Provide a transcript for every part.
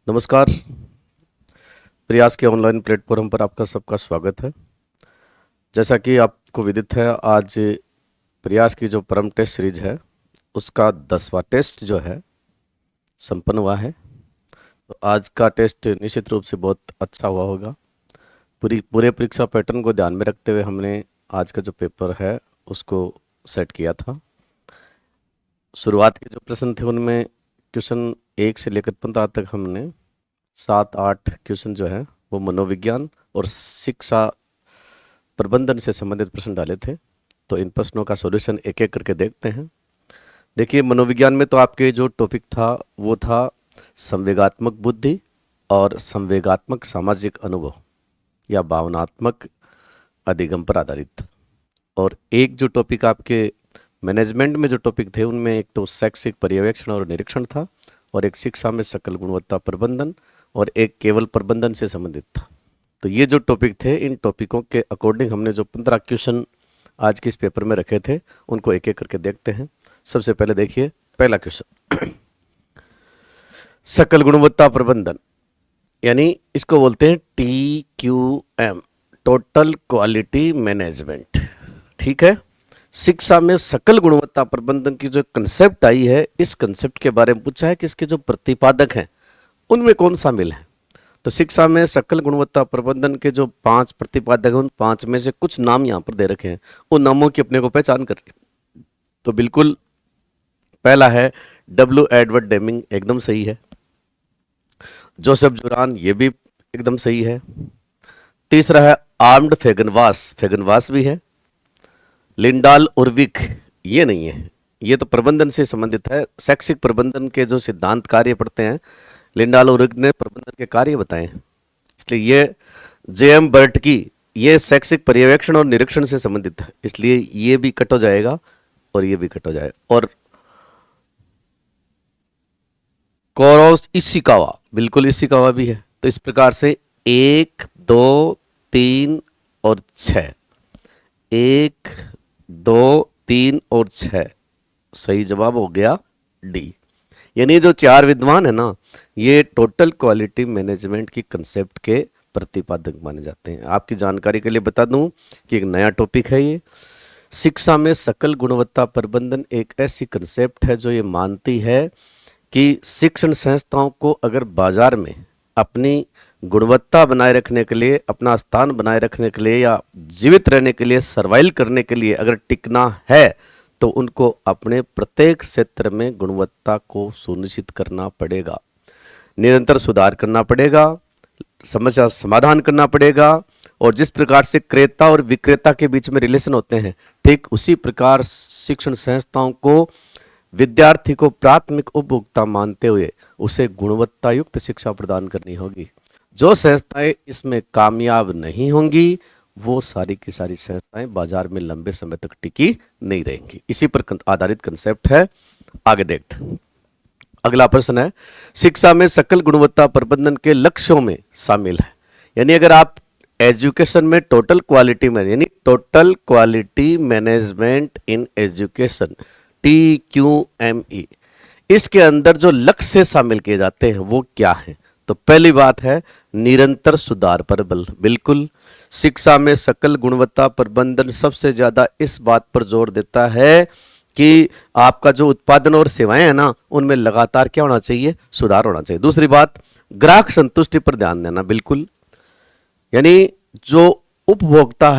नमस्कार। प्रयास के ऑनलाइन प्लेटफॉर्म पर आपका सबका स्वागत है। जैसा कि आपको विदित है, आज प्रयास की जो परम टेस्ट सीरीज है उसका 10वां टेस्ट जो है संपन्न हुआ है। तो आज का टेस्ट निश्चित रूप से बहुत अच्छा हुआ होगा। पूरे परीक्षा पैटर्न को ध्यान में रखते हुए हमने आज का जो पेपर है उसको सेट किया था। शुरुआत के जो प्रश्न थे उनमें क्वेश्चन 1 से लेकर 15 तक हमने 7-8 क्वेश्चन जो है वो मनोविज्ञान और शिक्षा प्रबंधन से संबंधित प्रश्न डाले थे। तो इन प्रश्नों का सॉल्यूशन एक एक करके देखते हैं। देखिए, मनोविज्ञान में तो आपके जो टॉपिक था वो था संवेगात्मक बुद्धि और संवेगात्मक सामाजिक अनुभव या भावनात्मक अधिगम पर आधारित। और एक जो टॉपिक आपके मैनेजमेंट में जो टॉपिक थे उनमें एक तो शैक्षिक पर्यवेक्षण और निरीक्षण था, और एक शिक्षा में सकल गुणवत्ता प्रबंधन, और एक केवल प्रबंधन से संबंधित था। तो ये जो टॉपिक थे, इन टॉपिकों के अकॉर्डिंग हमने जो 15 क्वेश्चन आज के इस पेपर में रखे थे उनको एक एक करके देखते हैं। सबसे पहले देखिए पहला क्वेश्चन, सकल गुणवत्ता प्रबंधन, यानी इसको बोलते हैं TQM, टोटल क्वालिटी मैनेजमेंट। ठीक है। शिक्षा में सकल गुणवत्ता प्रबंधन की जो कंसेप्ट आई है, इस कंसेप्ट के बारे में पूछा है कि इसके जो प्रतिपादक हैं उनमें कौन शामिल है। तो शिक्षा में सकल गुणवत्ता प्रबंधन के जो 5 प्रतिपादक हैं उन 5 में से कुछ नाम यहाँ पर दे रखे हैं। उन नामों की अपने को पहचान करनी। तो बिल्कुल पहला है W. एडवर्ड डेमिंग, एकदम सही है। जोसेफ जुरान, ये भी एकदम सही है। तीसरा है आर्म्ड फेगनवास, फेगनवास भी है। लिंडाल उर्विक, ये नहीं है, ये तो प्रबंधन से संबंधित है। शैक्षिक प्रबंधन के जो सिद्धांत कार्य पढ़ते हैं, लिंडाल उर्विक ने प्रबंधन के कार्य बताए हैं, इसलिए ये JM बर्ट की, ये शैक्षिक पर्यवेक्षण और निरीक्षण से संबंधित है, इसलिए ये भी कट हो जाएगा और ये भी कट हो जाएगा। और कोरोस इशिकावा, बिल्कुल इशिकावा भी है। तो इस प्रकार से 1, 2, 3 और 6, 1, 2, 3 और 6 सही जवाब हो गया डी। यानी जो 4 विद्वान है ना, ये टोटल क्वालिटी मैनेजमेंट की कंसेप्ट के प्रतिपादक माने जाते हैं। आपकी जानकारी के लिए बता दूं कि एक नया टॉपिक है ये। शिक्षा में सकल गुणवत्ता प्रबंधन एक ऐसी कंसेप्ट है जो ये मानती है कि शिक्षण संस्थाओं को अगर बाजार में अपनी गुणवत्ता बनाए रखने के लिए, अपना स्थान बनाए रखने के लिए, या जीवित रहने के लिए, सर्वाइव करने के लिए अगर टिकना है, तो उनको अपने प्रत्येक क्षेत्र में गुणवत्ता को सुनिश्चित करना पड़ेगा, निरंतर सुधार करना पड़ेगा, समस्या समाधान करना पड़ेगा। और जिस प्रकार से क्रेता और विक्रेता के बीच में रिलेशन होते हैं, ठीक उसी प्रकार शिक्षण संस्थाओं को विद्यार्थी को प्राथमिक उपभोक्ता मानते हुए उसे गुणवत्ता युक्त शिक्षा प्रदान करनी होगी। जो संस्थाएं इसमें कामयाब नहीं होंगी, वो सारी की सारी संस्थाएं बाजार में लंबे समय तक टिकी नहीं रहेंगी। इसी पर आधारित कंसेप्ट है। आगे देखते हैं। अगला प्रश्न है, शिक्षा में सकल गुणवत्ता प्रबंधन के लक्ष्यों में शामिल है। यानी अगर आप एजुकेशन में टोटल क्वालिटी में, यानी total quality management in education, TQME, इसके अंदर जो लक्ष्य शामिल किए जाते हैं वो क्या है। तो पहली बात है निरंतर सुधार पर बल। बिल्कुल, शिक्षा में सकल गुणवत्ता प्रबंधन सबसे ज्यादा इस बात पर जोर देता है कि आपका जो उत्पादन और सेवाएं हैं ना, उनमें लगातार क्या होना चाहिए, सुधार होना चाहिए। दूसरी बात, ग्राहक संतुष्टि पर ध्यान देना। बिल्कुल, यानी जो उपभोक्ता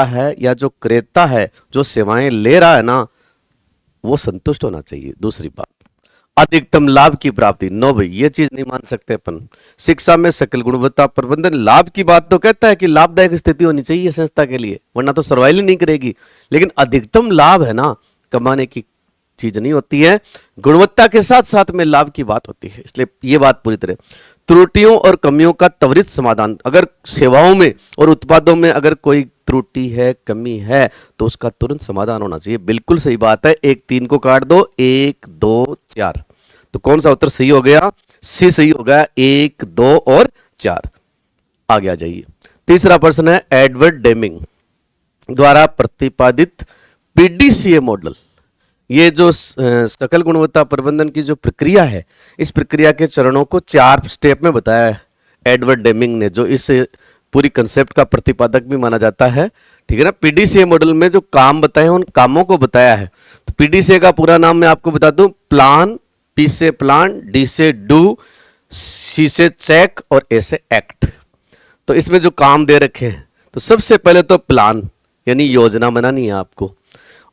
है या जो क्रेता है, जो सेवाएं ले रहा है ना, वो संतुष्ट होना चाहिए। दूसरी बात, अधिकतम लाभ की प्राप्ति। नो भाई, ये चीज नहीं मान सकते अपन। शिक्षा में सकल गुणवत्ता प्रबंधन लाभ की बात तो कहता है कि लाभदायक स्थिति होनी चाहिए संस्था के लिए, वरना तो सर्वाइव नहीं करेगी। लेकिन अधिकतम लाभ है ना, कमाने की चीज नहीं होती है, गुणवत्ता के साथ साथ में लाभ की बात होती है। इसलिए ये बात पूरी तरह। त्रुटियों और कमियों का त्वरित समाधान। अगर सेवाओं में और उत्पादों में अगर कोई त्रुटि है, कमी है, तो उसका तुरंत समाधान होना चाहिए। बिल्कुल सही बात है। 1, 3 को काट दो, 1, 2, 4। तो कौन सा उत्तर सही हो गया? सी सही हो गया। 1, 2 और 4। आगे आ जाइए। तीसरा प्रश्न है, एडवर्ड डेमिंग द्वारा प्रतिपादित PDCA मॉडल ये जो सकल गुणवत्ता प्रबंधन की जो प्रक्रिया है, इस प्रक्रिया के चरणों को 4 स्टेप में बताया है एडवर्ड डेमिंग ने, जो इस पूरी कंसेप्ट का प्रतिपादक भी माना जाता है। ठीक है ना। पीडीसीए मॉडल में जो काम बताए हैं उन कामों को बताया है। तो पीडीसीए का पूरा नाम मैं आपको बता दूं, प्लान, पी से प्लान, डी से डू, सी से चेक और ए से एक्ट। तो इसमें जो काम दे रखे हैं, तो सबसे पहले तो प्लान यानी योजना बनानी है आपको।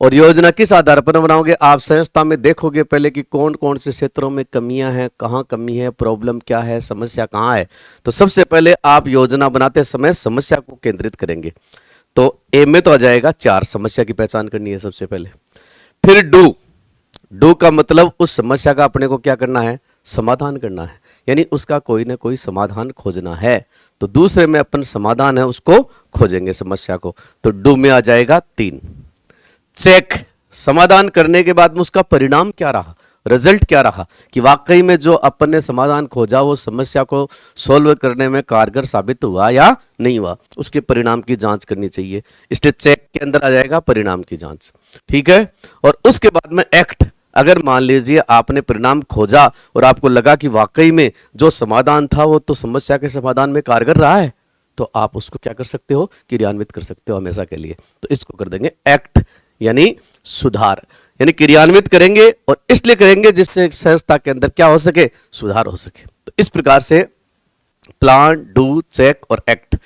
और योजना किस आधार पर बनाओगे? आप संस्था में देखोगे पहले कि कौन कौन से क्षेत्रों में कमियां हैं, कहाँ कमी है, प्रॉब्लम क्या है, समस्या कहाँ है। तो सबसे पहले आप योजना बनाते समय समस्या को केंद्रित करेंगे। तो ए में तो आ जाएगा 4, समस्या की पहचान करनी है सबसे पहले। फिर डू, डू का मतलब उस समस्या का अपने को क्या करना है? समाधान करना है, यानी उसका कोई ना कोई समाधान खोजना है। तो दूसरे में अपन समाधान है उसको खोजेंगे समस्या को। तो डू में आ जाएगा 3। चेक, समाधान करने के बाद में उसका परिणाम क्या रहा, रिजल्ट क्या रहा, कि वाकई में जो अपन ने समाधान खोजा वो समस्या को सॉल्व करने में कारगर साबित हुआ या नहीं हुआ, उसके परिणाम की जांच करनी चाहिए। इसलिए चेक के अंदर आ जाएगा परिणाम की जांच। ठीक है। और उसके बाद में एक्ट, अगर मान लीजिए आपने परिणाम खोजा और आपको लगा कि वाकई में जो समाधान था वो तो समस्या के समाधान में कारगर रहा है, तो आप उसको क्या कर सकते हो? क्रियान्वित कर सकते हो हमेशा के लिए। तो इसको कर देंगे एक्ट, यानी सुधार, यानी क्रियान्वित करेंगे। और इसलिए करेंगे जिससे संस्था के अंदर क्या हो सके? सुधार हो सके। तो इस प्रकार से प्लान, डू, चेक और एक्ट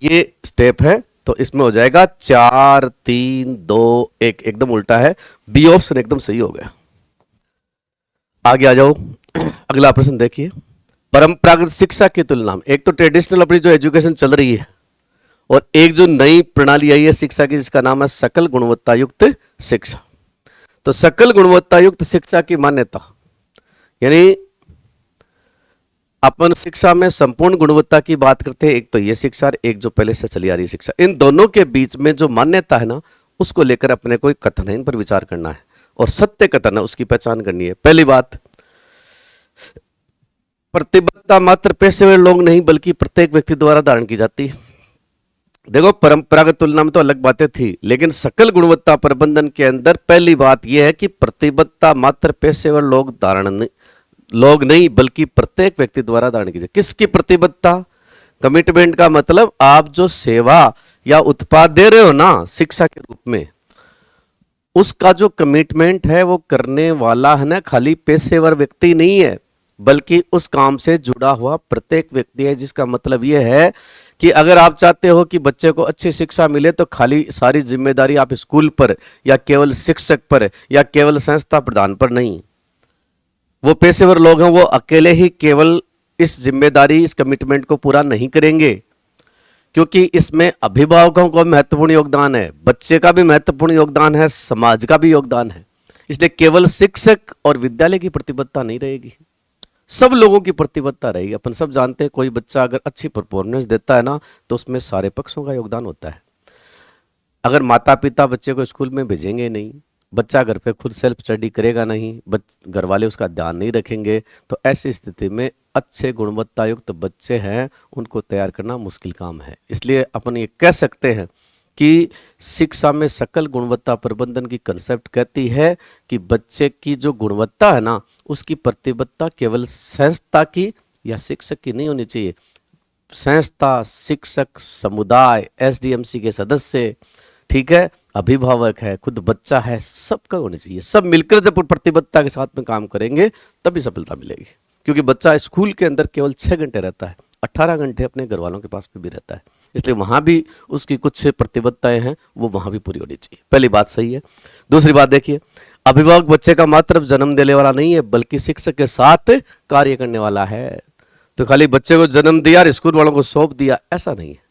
ये स्टेप है। तो इसमें हो जाएगा 4 3 2 1, एकदम उल्टा है। बी ऑप्शन एकदम सही हो गया। आगे आ जाओ। अगला प्रश्न देखिए। परंपरागत शिक्षा की तुलना में, एक तो ट्रेडिशनल अपनी जो एजुकेशन चल रही है और एक जो नई प्रणाली आई है शिक्षा की जिसका नाम है सकल गुणवत्ता युक्त शिक्षा। तो सकल गुणवत्ता युक्त शिक्षा की मान्यता यानी अपन शिक्षा में संपूर्ण गुणवत्ता की बात करते हैं। एक तो ये शिक्षा और एक जो पहले से चली आ रही शिक्षा, इन दोनों के बीच में जो मान्यता है ना, उसको लेकर अपने को कथन है, इन पर विचार करना है और सत्य कथन है उसकी पहचान करनी है। पहली बात, प्रतिबद्धता मात्र पेशेवर लोग नहीं बल्कि प्रत्येक व्यक्ति द्वारा धारण की जाती है। देखो परंपरागत तुलना में तो अलग बातें थी, लेकिन सकल गुणवत्ता प्रबंधन के अंदर पहली बात यह है कि प्रतिबद्धता मात्र पेशेवर लोग नहीं बल्कि प्रत्येक व्यक्ति द्वारा धारण की जाए। किसकी प्रतिबद्धता? कमिटमेंट का मतलब आप जो सेवा या उत्पाद दे रहे हो ना शिक्षा के रूप में, उसका जो कमिटमेंट है वो करने वाला है ना खाली पेशेवर व्यक्ति नहीं है, बल्कि उस काम से जुड़ा हुआ प्रत्येक व्यक्ति है। जिसका मतलब यह है कि अगर आप चाहते हो कि बच्चे को अच्छी शिक्षा मिले तो खाली सारी जिम्मेदारी आप स्कूल पर या केवल शिक्षक पर या केवल संस्था प्रधान पर नहीं। वो पेशेवर लोग हैं, वो अकेले ही केवल इस जिम्मेदारी, इस कमिटमेंट को पूरा नहीं करेंगे, क्योंकि इसमें अभिभावकों का महत्वपूर्ण योगदान है, बच्चे का भी महत्वपूर्ण योगदान है, समाज का भी योगदान है। इसलिए केवल शिक्षक और विद्यालय की प्रतिबद्धता नहीं रहेगी, सब लोगों की प्रतिबद्धता रहेगी। अपन सब जानते हैं कोई बच्चा अगर अच्छी परफॉर्मेंस देता है ना तो उसमें सारे पक्षों का योगदान होता है। अगर माता पिता बच्चे को स्कूल में भेजेंगे नहीं, बच्चा घर पे खुद सेल्फ स्टडी करेगा नहीं, घर वाले उसका ध्यान नहीं रखेंगे, तो ऐसी स्थिति में अच्छे गुणवत्ता युक्त बच्चे हैं उनको तैयार करना मुश्किल काम है। इसलिए अपन ये कह सकते हैं कि शिक्षा में सकल गुणवत्ता प्रबंधन की कंसेप्ट कहती है कि बच्चे की जो गुणवत्ता है ना उसकी प्रतिबद्धता केवल संस्था की या शिक्षक की नहीं होनी चाहिए। संस्था, शिक्षक, समुदाय, एसडीएमसी के सदस्य, ठीक है, अभिभावक है, खुद बच्चा है, सबका होना चाहिए। सब मिलकर जब प्रतिबद्धता के साथ में काम करेंगे तभी सफलता मिलेगी। क्योंकि बच्चा स्कूल के अंदर केवल 6 घंटे रहता है, 18 घंटे अपने घर वालों के पास भी रहता है, इसलिए वहां भी उसकी कुछ प्रतिबद्धताएं हैं वो वहां भी पूरी होनी चाहिए। पहली बात सही है। दूसरी बात देखिए, अभिभावक बच्चे का मात्र जन्म देने वाला नहीं है बल्कि शिक्षक के साथ कार्य करने वाला है। तो खाली बच्चे को जन्म दिया और स्कूल वालों को सौंप दिया, ऐसा नहीं है।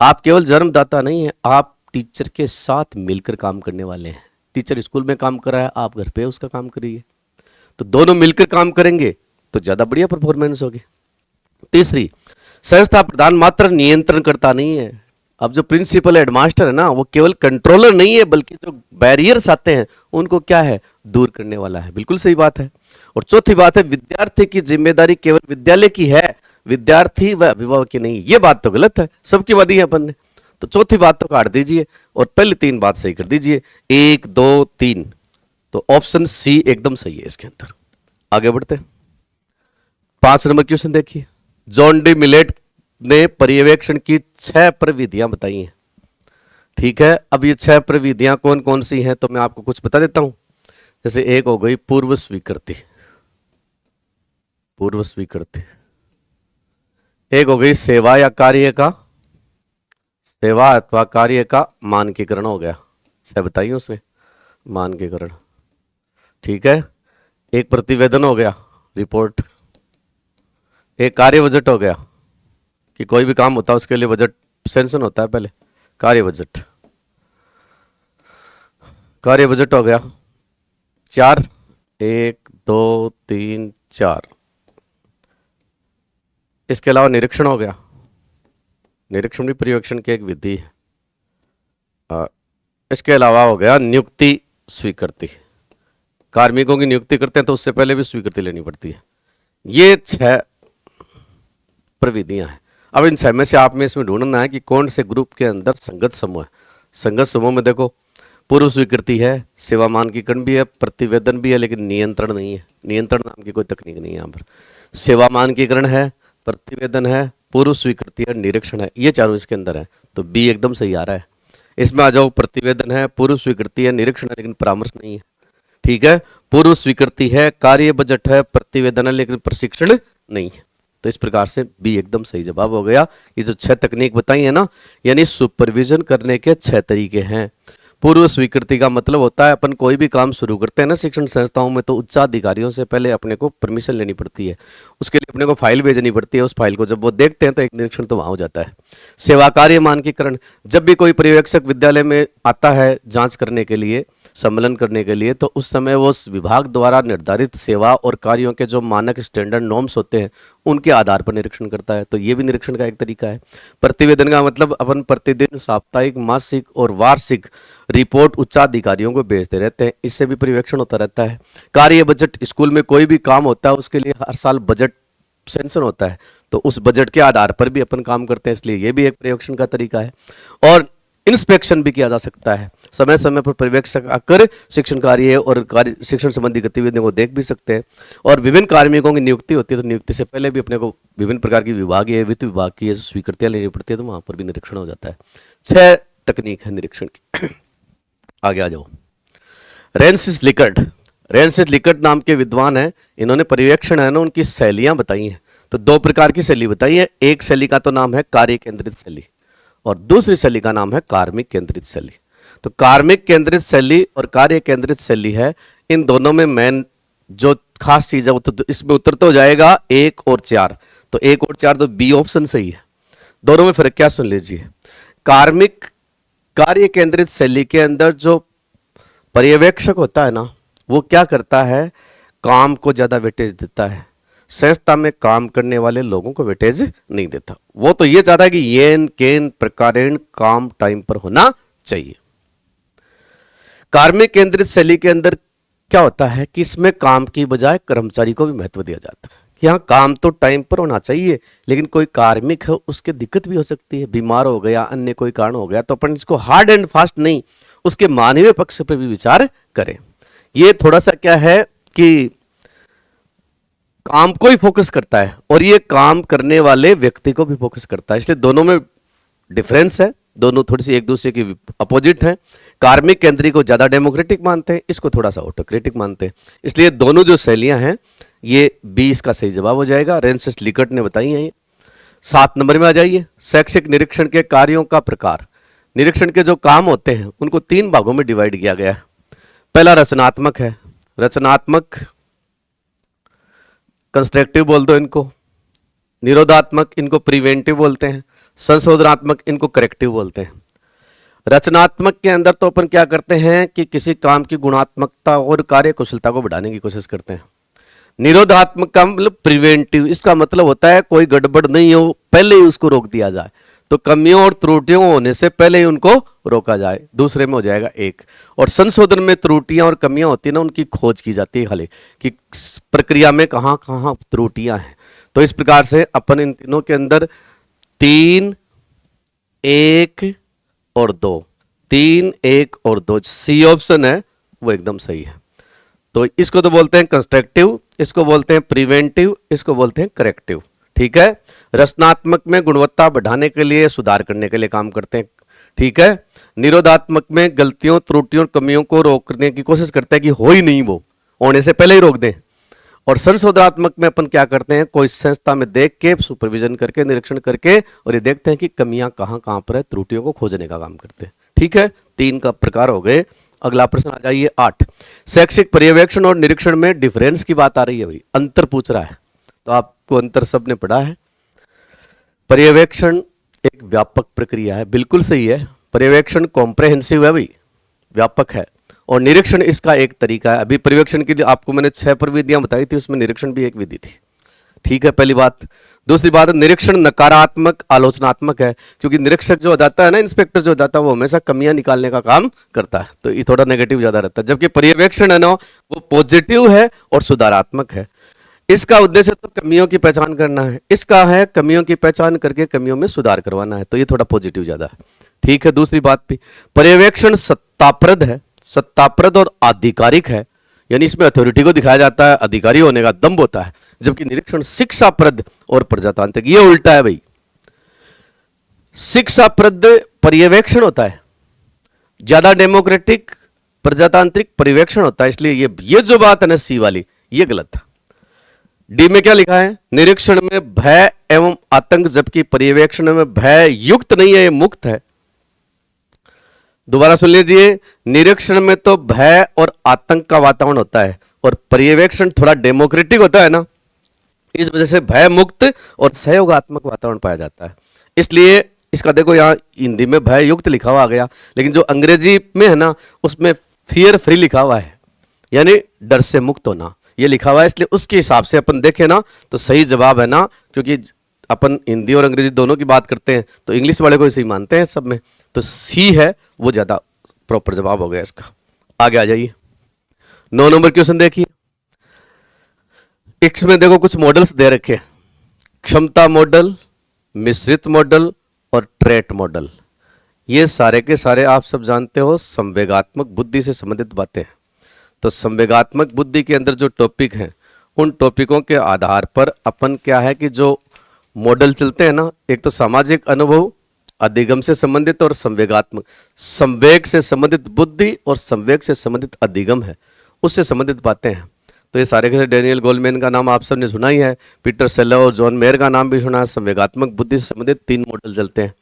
आप केवल जन्मदाता नहीं है, आप टीचर के साथ मिलकर काम करने वाले हैं। टीचर स्कूल में काम कर रहा है, आप घर पे उसका काम करिए, तो दोनों मिलकर काम करेंगे तो ज्यादा बढ़िया परफॉर्मेंस होगी। तीसरी, संस्था प्रधान मात्र नियंत्रण करता नहीं है। अब जो प्रिंसिपल हेडमास्टर है ना वो केवल कंट्रोलर नहीं है बल्कि जो बैरियर्स आते हैं उनको क्या है, दूर करने वाला है। बिल्कुल सही बात है। और चौथी बात है, विद्यार्थी की जिम्मेदारी केवल विद्यालय की है, विद्यार्थी व अभिभावक की नहीं। ये बात तो गलत है, सबकी बात है अपन ने। तो चौथी बात तो काट दीजिए और पहले 3 बात सही कर दीजिए। 1 2 3 तो ऑप्शन सी एकदम सही है इसके अंदर। आगे बढ़ते हैं। 5 नंबर क्वेश्चन देखिए। जॉन डी मिलेट ने पर्यवेक्षण की 6 प्रविधियां बताई हैं। ठीक है, अब ये 6 प्रविधियां कौन कौन सी हैं तो मैं आपको कुछ बता देता हूं। जैसे एक हो गई पूर्व स्वीकृति, पूर्व स्वीकृति। एक हो गई सेवा या कार्य का, सेवा अथवा कार्य का मानकीकरण हो गया, 6 बताइए उसने मानकीकरण। ठीक है, एक प्रतिवेदन हो गया, रिपोर्ट। एक कार्य बजट हो गया कि कोई भी काम होता है उसके लिए बजट सैंक्शन होता है पहले, कार्य बजट, कार्य बजट हो गया 4। 1 2 3 4। इसके अलावा निरीक्षण हो गया, निरीक्षण भी पर्यवेक्षण की एक विधि है। इसके अलावा हो गया नियुक्ति स्वीकृति, कार्मिकों की नियुक्ति करते हैं तो उससे पहले भी स्वीकृति लेनी पड़ती है। ये 6 प्रविधियां हैं। अब इन 6 में से आप में इसमें ढूंढना है कि कौन से ग्रुप के अंदर संगत समूह है। संगत समूह में देखो पूर्व स्वीकृति है, सेवा मानकीकरण भी है, प्रतिवेदन भी है, लेकिन नियंत्रण नहीं है। नियंत्रण नाम की कोई तकनीक नहीं है यहाँ पर। सेवा मानकीकरण है, प्रतिवेदन है, पूर्व स्वीकृति है, निरीक्षण है, ये चारों इसके अंदर है। तो बी एकदम सही आ रहा है। इसमें आ जाओ, प्रतिवेदन है, पूर्व स्वीकृति है, निरीक्षण है, लेकिन परामर्श नहीं है। ठीक है, पूर्व स्वीकृति है, कार्य बजट है, प्रतिवेदन है, लेकिन प्रशिक्षण नहीं है। तो इस प्रकार से बी एकदम सही जवाब हो गया। ये जो 6 तकनीक बताई है ना, यानी सुपरविजन करने के 6 तरीके हैं। पूर्व स्वीकृति का मतलब होता है अपन कोई भी काम शुरू करते हैं ना शिक्षण संस्थाओं में, तो उच्चाधिकारियों से पहले अपने को परमिशन लेनी पड़ती है, उसके लिए अपने को फाइल भेजनी पड़ती है। उस फाइल को जब वो देखते हैं तो एक निरीक्षण तो वहाँ हो जाता है। सेवा कार्य मानकीकरण, जब भी कोई पर्यवेक्षक विद्यालय में आता है जांच करने के लिए, सम्मेलन करने के लिए, तो उस समय वो विभाग द्वारा निर्धारित सेवा और कार्यों के जो मानक स्टैंडर्ड नॉर्म्स होते हैं उनके आधार पर निरीक्षण करता है। तो ये भी निरीक्षण का एक तरीका है। प्रतिवेदन का मतलब अपन प्रतिदिन साप्ताहिक, मासिक और वार्षिक रिपोर्ट उच्चाधिकारियों को भेजते रहते हैं, इससे भी पर्यवेक्षण होता रहता है। कार्य बजट, स्कूल में कोई भी काम होता है उसके लिए हर साल बजट सैंक्शन होता है, तो उस बजट के आधार पर भी अपन काम करते हैं, इसलिए ये भी एक पर्यवेक्षण का तरीका है। और इंस्पेक्शन भी किया जा सकता है, समय समय पर पर्यवेक्षक आकर शिक्षण कार्य और कार्य शिक्षण संबंधी गतिविधियों को देख भी सकते हैं। और विभिन्न कार्मिकों की नियुक्ति होती है, तो नियुक्ति से पहले भी अपने को विभिन्न प्रकार की विभागीय, वित्त विभाग की स्वीकृतियां लेनी पड़ती है, तो वहां पर भी निरीक्षण हो जाता है। 6 तकनीक है निरीक्षण की। आगे आ जाओ। रेंसिस लिकर्ट, रेंसिस लिकर्ट नाम के विद्वान हैं, इन्होंने पर्यवेक्षण है ना उनकी शैलियां बताई हैं। तो 2 प्रकार की शैली बताई है। एक शैली का तो नाम है कार्य केंद्रित शैली और दूसरी शैली का नाम है कार्मिक केंद्रित शैली। तो कार्मिक केंद्रित शैली और कार्य केंद्रित शैली है, इन दोनों में मेन जो खास चीज है वो तो इसमें उत्तर तो जाएगा 1 और 4। तो 1 और 4 तो बी ऑप्शन सही है। दोनों में फर्क क्या सुन लीजिए। कार्मिक कार्य केंद्रित शैली के अंदर जो पर्यवेक्षक होता है ना, वो क्या करता है, काम को ज्यादा वेटेज देता है, संस्था में काम करने वाले लोगों को वेटेज नहीं देता। वो तो ये चाहता है कि येन केन प्रकारेण काम टाइम पर होना चाहिए। कार्मिक केंद्रित शैली के अंदर क्या होता है कि इसमें काम की बजाय कर्मचारी को भी महत्व दिया जाता है कि हाँ काम तो टाइम पर होना चाहिए, लेकिन कोई कार्मिक है उसके दिक्कत भी हो सकती है, बीमार हो गया, अन्य कोई कारण हो गया, तो अपन इसको हार्ड एंड फास्ट नहीं, उसके मानवीय पक्ष पर भी विचार करें। ये थोड़ा सा क्या है कि काम को ही फोकस करता है और ये काम करने वाले व्यक्ति को भी फोकस करता है, इसलिए दोनों में डिफरेंस है, दोनों थोड़ी सी एक दूसरे की अपोजिट हैं। कार्मिक केंद्री को ज्यादा डेमोक्रेटिक मानते हैं, इसको थोड़ा सा ऑटोक्रेटिक मानते हैं, इसलिए दोनों जो शैलियां हैं ये 20 का सही जवाब हो जाएगा। रेंसिस लिकर्ट ने बताई है ये। 7 नंबर में आ जाइए। शैक्षिक निरीक्षण के कार्यों का प्रकार। निरीक्षण के जो काम होते हैं उनको 3 भागों में डिवाइड किया गया है। पहला रचनात्मक है, रचनात्मक कंस्ट्रक्टिव बोल दो इनको, निरोधात्मक इनको प्रिवेंटिव बोलते हैं, संशोधनात्मक इनको करेक्टिव बोलते हैं। रचनात्मक के अंदर तो अपन क्या करते हैं कि किसी काम की गुणात्मकता और कार्य कुशलता को बढ़ाने की कोशिश करते हैं। निरोधात्मक का मतलब प्रिवेंटिव, इसका मतलब होता है कोई गड़बड़ नहीं हो पहले ही उसको रोक दिया जाए, तो कमियों और त्रुटियों होने से पहले ही उनको रोका जाए, दूसरे में हो जाएगा 1। और संशोधन में त्रुटियां और कमियां होती है ना, उनकी खोज की जाती है खाली कि प्रक्रिया में कहां कहां त्रुटियां हैं। तो इस प्रकार से अपन इन तीनों के अंदर 3, 1 और 2, 3, 1 और 2 सी ऑप्शन है वो एकदम सही है। तो इसको तो बोलते हैं कंस्ट्रक्टिव, इसको बोलते हैं प्रिवेंटिव, इसको बोलते हैं करेक्टिव। ठीक है, रचनात्मक में गुणवत्ता बढ़ाने के लिए, सुधार करने के लिए काम करते हैं। ठीक है, निरोधात्मक में गलतियों, त्रुटियों, कमियों को रोकने की कोशिश करते हैं कि हो ही नहीं, वो होने से पहले ही रोक दें। और संशोधनात्मक में अपन क्या करते हैं, कोई संस्था में देख के, सुपरविजन करके, निरीक्षण करके, और ये देखते हैं कि कमियां कहां कहां पर है, त्रुटियों को खोजने का काम करते हैं। ठीक है, 3 का प्रकार हो गए। अगला प्रश्न आ जाइए 8। शैक्षिक पर्यवेक्षण और निरीक्षण में डिफरेंस की बात आ रही है भाई, अंतर पूछ रहा है, तो आपको अंतर सबने पढ़ा है। पर्यवेक्षण एक व्यापक प्रक्रिया है, बिल्कुल सही है। पर्यवेक्षण कॉम्प्रहेंसिव है भाई, व्यापक है। और निरीक्षण इसका एक तरीका है। अभी पर्यवेक्षण के लिए आपको मैंने 6 प्रविधियां बताई थी, उसमें निरीक्षण भी एक विधि थी। ठीक है, पहली बात। दूसरी बात, निरीक्षण नकारात्मक आलोचनात्मक है, क्योंकि निरीक्षक जो हो जाता है ना, इंस्पेक्टर जो हो जाता है, वो हमेशा कमियां निकालने का काम करता है, तो ये थोड़ा नेगेटिव ज्यादा रहता है। जबकि पर्यवेक्षण है ना, वो पॉजिटिव है और सुधारात्मक है। इसका उद्देश्य तो कमियों की पहचान करना है, इसका है कमियों की पहचान करके कमियों में सुधार करवाना है, तो ये थोड़ा पॉजिटिव ज्यादा है। ठीक है, दूसरी बात भी, पर्यवेक्षण सत्ताप्रद है, सत्ताप्रद और आधिकारिक है, यानी इसमें अथॉरिटी को दिखाया जाता है, अधिकारी होने का दम्भ होता है। जबकि निरीक्षण शिक्षाप्रद और प्रजातांत्रिक, ये उल्टा है भाई। शिक्षाप्रद पर्यवेक्षण होता है, ज्यादा डेमोक्रेटिक प्रजातांत्रिक पर्यवेक्षण होता है। इसलिए ये जो बात है ना सी वाली, ये गलत है। डी में क्या लिखा है, निरीक्षण में भय एवं आतंक, जबकि पर्यवेक्षण में भय युक्त नहीं है, ये मुक्त है। दोबारा सुन लीजिए, निरीक्षण में तो भय और आतंक का वातावरण होता है, और पर्यवेक्षण थोड़ा डेमोक्रेटिक होता है ना, इस वजह से भय मुक्त और सहयोगात्मक वातावरण पाया जाता है। इसलिए इसका देखो यहाँ हिंदी में भय युक्त लिखा हुआ आ गया, लेकिन जो अंग्रेजी में है ना, उसमें फियर फ्री लिखा हुआ है, यानी डर से मुक्त होना, ये लिखा हुआ है। इसलिए उसके हिसाब से अपन देखें ना, तो सही जवाब है ना, क्योंकि अपन हिंदी और अंग्रेजी दोनों की बात करते हैं, तो इंग्लिश वाले को इसे मानते हैं सब में, तो सी है वो ज्यादा प्रॉपर जवाब हो गया इसका। आगे आ जाइए, 9 नंबर क्वेश्चन देखिए। इसमें देखो कुछ मॉडल्स दे रखे हैं, क्षमता मॉडल, मिश्रित मॉडल और ट्रेट मॉडल। ये सारे के सारे आप सब जानते हो संवेगात्मक बुद्धि से संबंधित बातें हैं। तो संवेगात्मक बुद्धि के अंदर जो टॉपिक हैं, उन टॉपिकों के आधार पर अपन क्या है कि जो मॉडल चलते हैं ना, एक तो सामाजिक अनुभव, अधिगम से संबंधित, और संवेगात्मक, संवेग से संबंधित बुद्धि और संवेग से संबंधित अधिगम है, उससे संबंधित बातें हैं। तो ये सारे के डेनियल गोलमैन का नाम आप सबने सुना ही है, पीटर सेलो और जॉन मेयर का नाम भी सुना है। संवेगात्मक बुद्धि से संबंधित 3 मॉडल चलते हैं।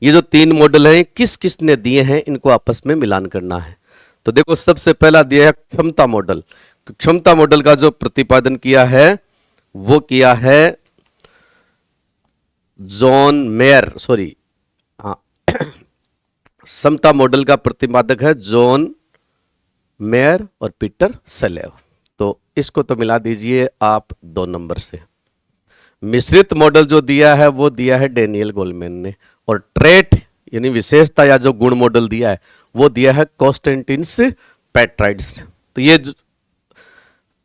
ये जो 3 मॉडल हैं, किस किस ने दिए हैं, इनको आपस में मिलान करना है। तो देखो, सबसे पहला दिया है क्षमता मॉडल। क्षमता मॉडल का जो प्रतिपादन किया है वो किया है जॉन मेयर, सॉरी हाँ समता मॉडल का प्रतिपादक है जॉन मेयर और पीटर सेलेव। तो इसको तो मिला दीजिए आप 2 नंबर से। मिश्रित मॉडल जो दिया है वो दिया है डेनियल गोलमैन ने, और ट्रेट यानी विशेषता या जो गुण मॉडल दिया है वो दिया है कॉन्स्टेंटिनस पेट्राइड्स ने। तो ये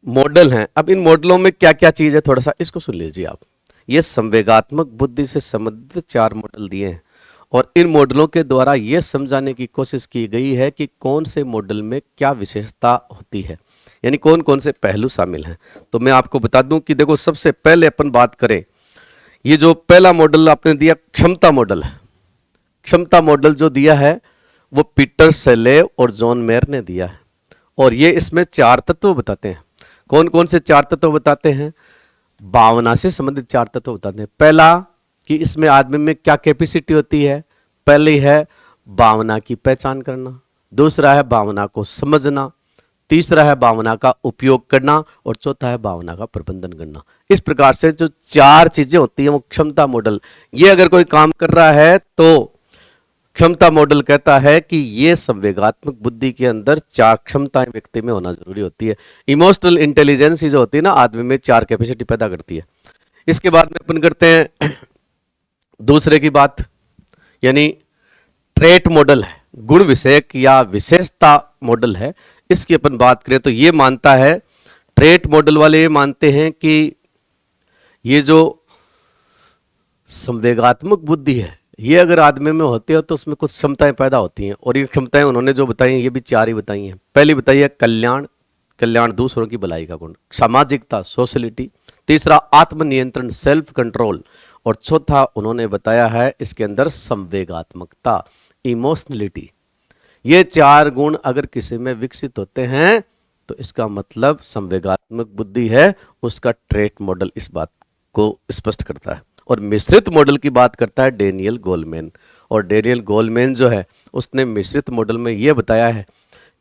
मॉडल हैं। अब इन मॉडलों में क्या क्या चीज है, थोड़ा सा इसको सुन लीजिए आप। ये संवेगात्मक बुद्धि से संबंधित 4 मॉडल दिए हैं, और इन मॉडलों के द्वारा यह समझाने की कोशिश की गई है कि कौन से मॉडल में क्या विशेषता होती है, यानी कौन कौन से पहलू शामिल हैं। तो मैं आपको बता दूं कि देखो, सबसे पहले अपन बात करें, ये जो पहला मॉडल आपने दिया क्षमता मॉडल है। क्षमता मॉडल जो दिया है वो पीटर सेलेव और जॉन मेयर ने दिया है, और ये इसमें 4 तत्व बताते हैं। कौन कौन से 4 तत्व बताते हैं? भावना से संबंधित 4 तत्व बताते हैं। पहला कि इसमें आदमी में क्या कैपेसिटी होती है, पहली है भावना की पहचान करना, दूसरा है भावना को समझना, तीसरा है भावना का उपयोग करना, और चौथा है भावना का प्रबंधन करना। इस प्रकार से जो 4 चीजें होती हैं वो क्षमता मॉडल, ये अगर कोई काम कर रहा है तो क्षमता मॉडल कहता है कि ये संवेगात्मक बुद्धि के अंदर 4 क्षमताएं व्यक्ति में होना जरूरी होती है। इमोशनल इंटेलिजेंस जो होती है ना, आदमी में 4 कैपेसिटी पैदा करती है। इसके बाद में अपन करते हैं दूसरे की बात, यानी ट्रेट मॉडल है, गुण विषयक या विशेषता मॉडल है। इसकी अपन बात करें तो ये मानता है, ट्रेट मॉडल वाले ये मानते हैं कि ये जो संवेगात्मक बुद्धि है ये अगर आदमी में होती है तो उसमें कुछ क्षमताएं पैदा होती हैं, और ये क्षमताएं उन्होंने जो बताई हैं ये भी 4 ही बताई हैं। पहली बताई है कल्याण, कल्याण दूसरों की भलाई का गुण, सामाजिकता सोशलिटी, तीसरा आत्मनियंत्रण सेल्फ कंट्रोल, और चौथा उन्होंने बताया है इसके अंदर संवेगात्मकता इमोशनलिटी। ये चार गुण अगर किसी में विकसित होते हैं तो इसका मतलब संवेगात्मक बुद्धि है, उसका ट्रेट मॉडल इस बात को स्पष्ट करता है। और मिश्रित मॉडल की बात करता है डेनियल गोलमैन, और डेनियल गोलमैन जो है उसने मिश्रित मॉडल में यह बताया है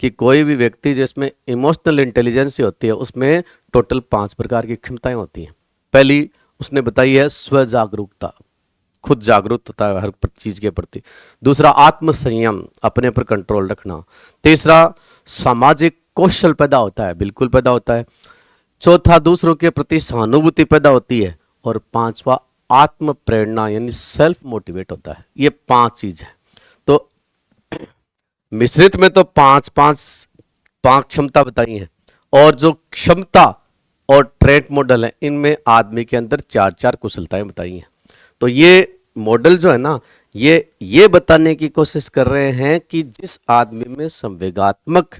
कि कोई भी व्यक्ति जिसमें इमोशनल इंटेलिजेंस होती है उसमें टोटल 5 प्रकार की क्षमताएं होती हैं। पहली उसने बताई है स्व जागरूकता, खुद जागरूक होता है हर चीज के प्रति। दूसरा आत्म संयम, अपने पर कंट्रोल रखना। तीसरा सामाजिक कौशल पैदा होता है, बिल्कुल पैदा होता है। चौथा दूसरों के प्रति सहानुभूति पैदा होती है। और पांचवा आत्म प्रेरणा यानी सेल्फ मोटिवेट होता है। ये 5 चीज है। तो मिश्रित में तो 5 क्षमता बताई हैं, और जो क्षमता और ट्रेट मॉडल है इनमें आदमी के अंदर 4 कुशलताएं बताई हैं। तो ये मॉडल जो है ना ये बताने की कोशिश कर रहे हैं कि जिस आदमी में संवेगात्मक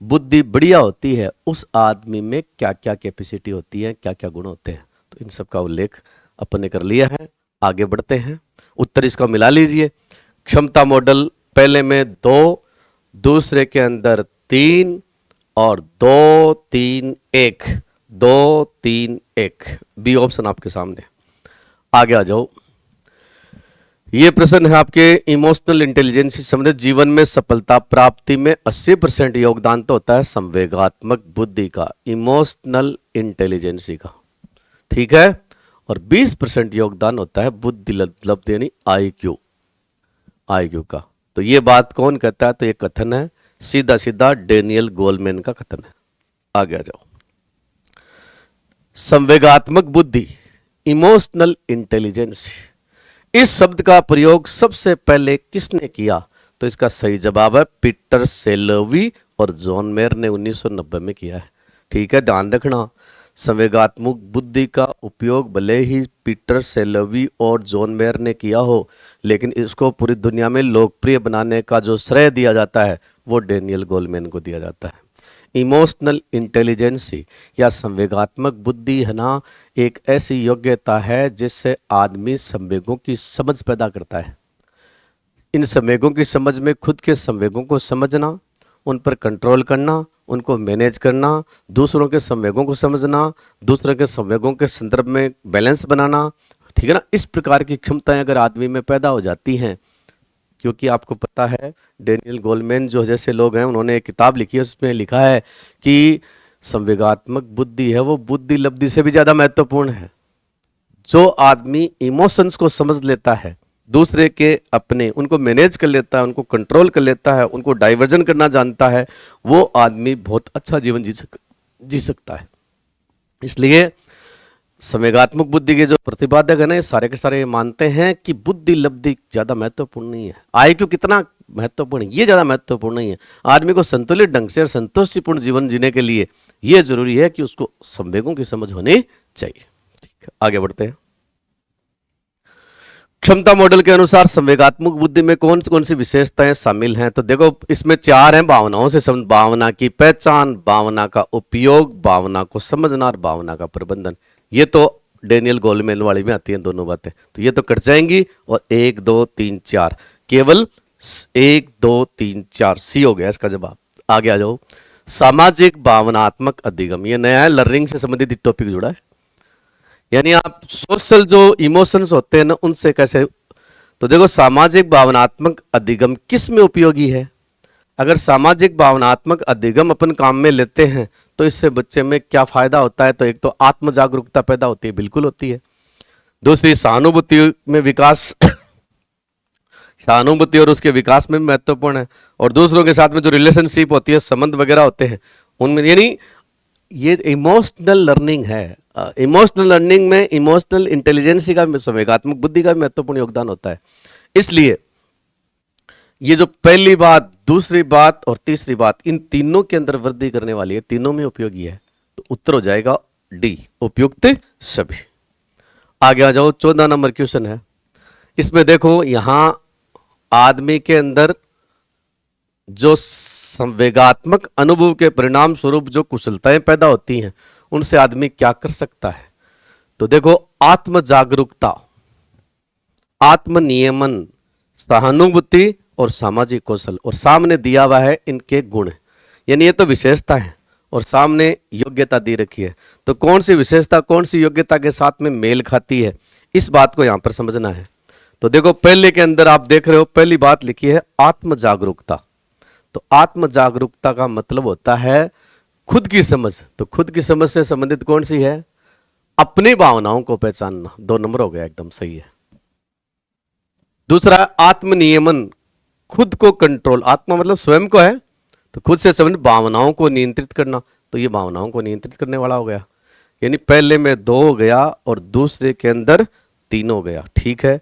बुद्धि बढ़िया होती है उस आदमी में क्या क्या कैपेसिटी होती है, क्या क्या गुण होते हैं। तो इन सब का उल्लेख अपन ने कर लिया है। आगे बढ़ते हैं, उत्तर इसका मिला लीजिए। क्षमता मॉडल पहले में 2, दूसरे के अंदर 3 और 2 3 1, 2 3 1 बी ऑप्शन आपके सामने। आगे आ जाओ। ये प्रश्न है आपके इमोशनल इंटेलिजेंस से संबंधित। जीवन में सफलता प्राप्ति में 80% योगदान तो होता है संवेगात्मक बुद्धि का, इमोशनल इंटेलिजेंसी का, ठीक है। और 20% योगदान होता है बुद्धि लब्धि यानी आईक्यू का। तो ये बात कौन कहता है? तो ये कथन है सीधा सीधा डेनियल गोलमैन का कथन है। आगे आ जाओ। संवेगात्मक बुद्धि इमोशनल इंटेलिजेंस, इस शब्द का प्रयोग सबसे पहले किसने किया? तो इसका सही जवाब है पीटर सेलोवी और जॉन मेयर ने 1990 में किया है। ठीक है, ध्यान रखना। संवेगात्मक बुद्धि का उपयोग भले ही पीटर सेलोवी और जॉन मेयर ने किया हो, लेकिन इसको पूरी दुनिया में लोकप्रिय बनाने का जो श्रेय दिया जाता है वो डेनियल गोलमैन को दिया जाता है। इमोशनल इंटेलिजेंसी या संवेगात्मक बुद्धि है ना, एक ऐसी योग्यता है जिससे आदमी संवेगों की समझ पैदा करता है। इन संवेगों की समझ में खुद के संवेगों को समझना, उन पर कंट्रोल करना, उनको मैनेज करना, दूसरों के संवेगों को समझना, दूसरों के संवेगों के संदर्भ में बैलेंस बनाना, ठीक है ना। इस प्रकार की क्षमताएं अगर आदमी में पैदा हो जाती हैं, क्योंकि आपको पता है डेनियल गोलमैन जो जैसे लोग हैं उन्होंने एक किताब लिखी है, उसमें लिखा है कि संवेगात्मक बुद्धि है वो बुद्धि लब्धि से भी ज़्यादा महत्वपूर्ण है। जो आदमी इमोशंस को समझ लेता है, दूसरे के अपने उनको मैनेज कर लेता है, उनको कंट्रोल कर लेता है, उनको डाइवर्जन करना जानता है, वो आदमी बहुत अच्छा जीवन जी सकता है। इसलिए संवेगात्मक बुद्धि के जो प्रतिपादक है ना, ये सारे के सारे मानते हैं कि बुद्धि लब्धि ज्यादा महत्वपूर्ण नहीं है। आईक्यू कितना महत्वपूर्ण है ये ज्यादा महत्वपूर्ण नहीं है। आदमी को संतुलित ढंग से और संतोषपूर्ण जीवन जीने के लिए यह जरूरी है कि उसको संवेगों की समझ होनी चाहिए। ठीक है, आगे बढ़ते हैं। क्षमता मॉडल के अनुसार संवेगात्मक बुद्धि में कौन सी विशेषताएं शामिल हैं? तो देखो इसमें 4 हैं। भावनाओं से भावना की पहचान, भावना का उपयोग, भावना को समझना और भावना का प्रबंधन। ये तो डेनियल गोलमैन वाली में आती हैं दोनों बातें, तो ये तो कट जाएंगी। और 1 2 3 4 केवल 1 2 3 4 सी हो गया इसका जवाब। आगे आ जाओ। सामाजिक भावनात्मक अधिगम, ये नया है, लर्निंग से संबंधित टॉपिक जुड़ा है। यानी आप सोशल जो इमोशंस होते हैं ना उनसे कैसे, तो देखो सामाजिक भावनात्मक अधिगम किस में उपयोगी है? अगर सामाजिक भावनात्मक अधिगम अपन काम में लेते हैं तो इससे बच्चे में क्या फायदा होता है? तो एक तो आत्म जागरूकता पैदा होती है, बिल्कुल होती है। दूसरी सहानुभूति में विकास सहानुभूति और उसके विकास में महत्वपूर्ण है। और दूसरों के साथ में जो रिलेशनशिप होती है, संबंध वगैरह होते हैं उनमें, यानी ये इमोशनल लर्निंग है। इमोशनल लर्निंग में इमोशनल इंटेलिजेंसी का, संवेगात्मक बुद्धि का महत्वपूर्ण योगदान होता है। इसलिए ये जो पहली बात, दूसरी बात और तीसरी बात, इन तीनों के अंदर वृद्धि करने वाली है, तीनों में उपयोगी है। तो उत्तर हो जाएगा डी, उपयुक्त सभी। आगे आ जाओ। 14 नंबर क्वेश्चन है। इसमें देखो यहां आदमी के अंदर जो संवेगात्मक अनुभव के परिणाम स्वरूप जो कुशलताएं पैदा होती हैं उनसे आदमी क्या कर सकता है। तो देखो, आत्म जागरूकता, आत्म नियमन, सहानुभूति और सामाजिक कौशल, और सामने दिया हुआ है इनके गुण, यानी ये तो विशेषता है और सामने योग्यता दी रखी है। तो कौन सी विशेषता कौन सी योग्यता के साथ में मेल खाती है, इस बात को यहां पर समझना है। तो देखो, पहले के अंदर आप देख रहे हो पहली बात लिखी है आत्म जागरूकता। तो आत्म जागरूकता का मतलब होता है खुद की समझ। तो खुद की समझ से संबंधित कौन सी है? अपनी भावनाओं को पहचानना। 2 नंबर हो गया, एकदम सही है। दूसरा आत्म नियमन, खुद को कंट्रोल, आत्मा मतलब स्वयं को है, तो खुद से संबंधित भावनाओं को नियंत्रित करना। तो ये भावनाओं को नियंत्रित करने वाला हो गया, यानी पहले में 2 हो गया और दूसरे के अंदर 3 हो गया। ठीक है,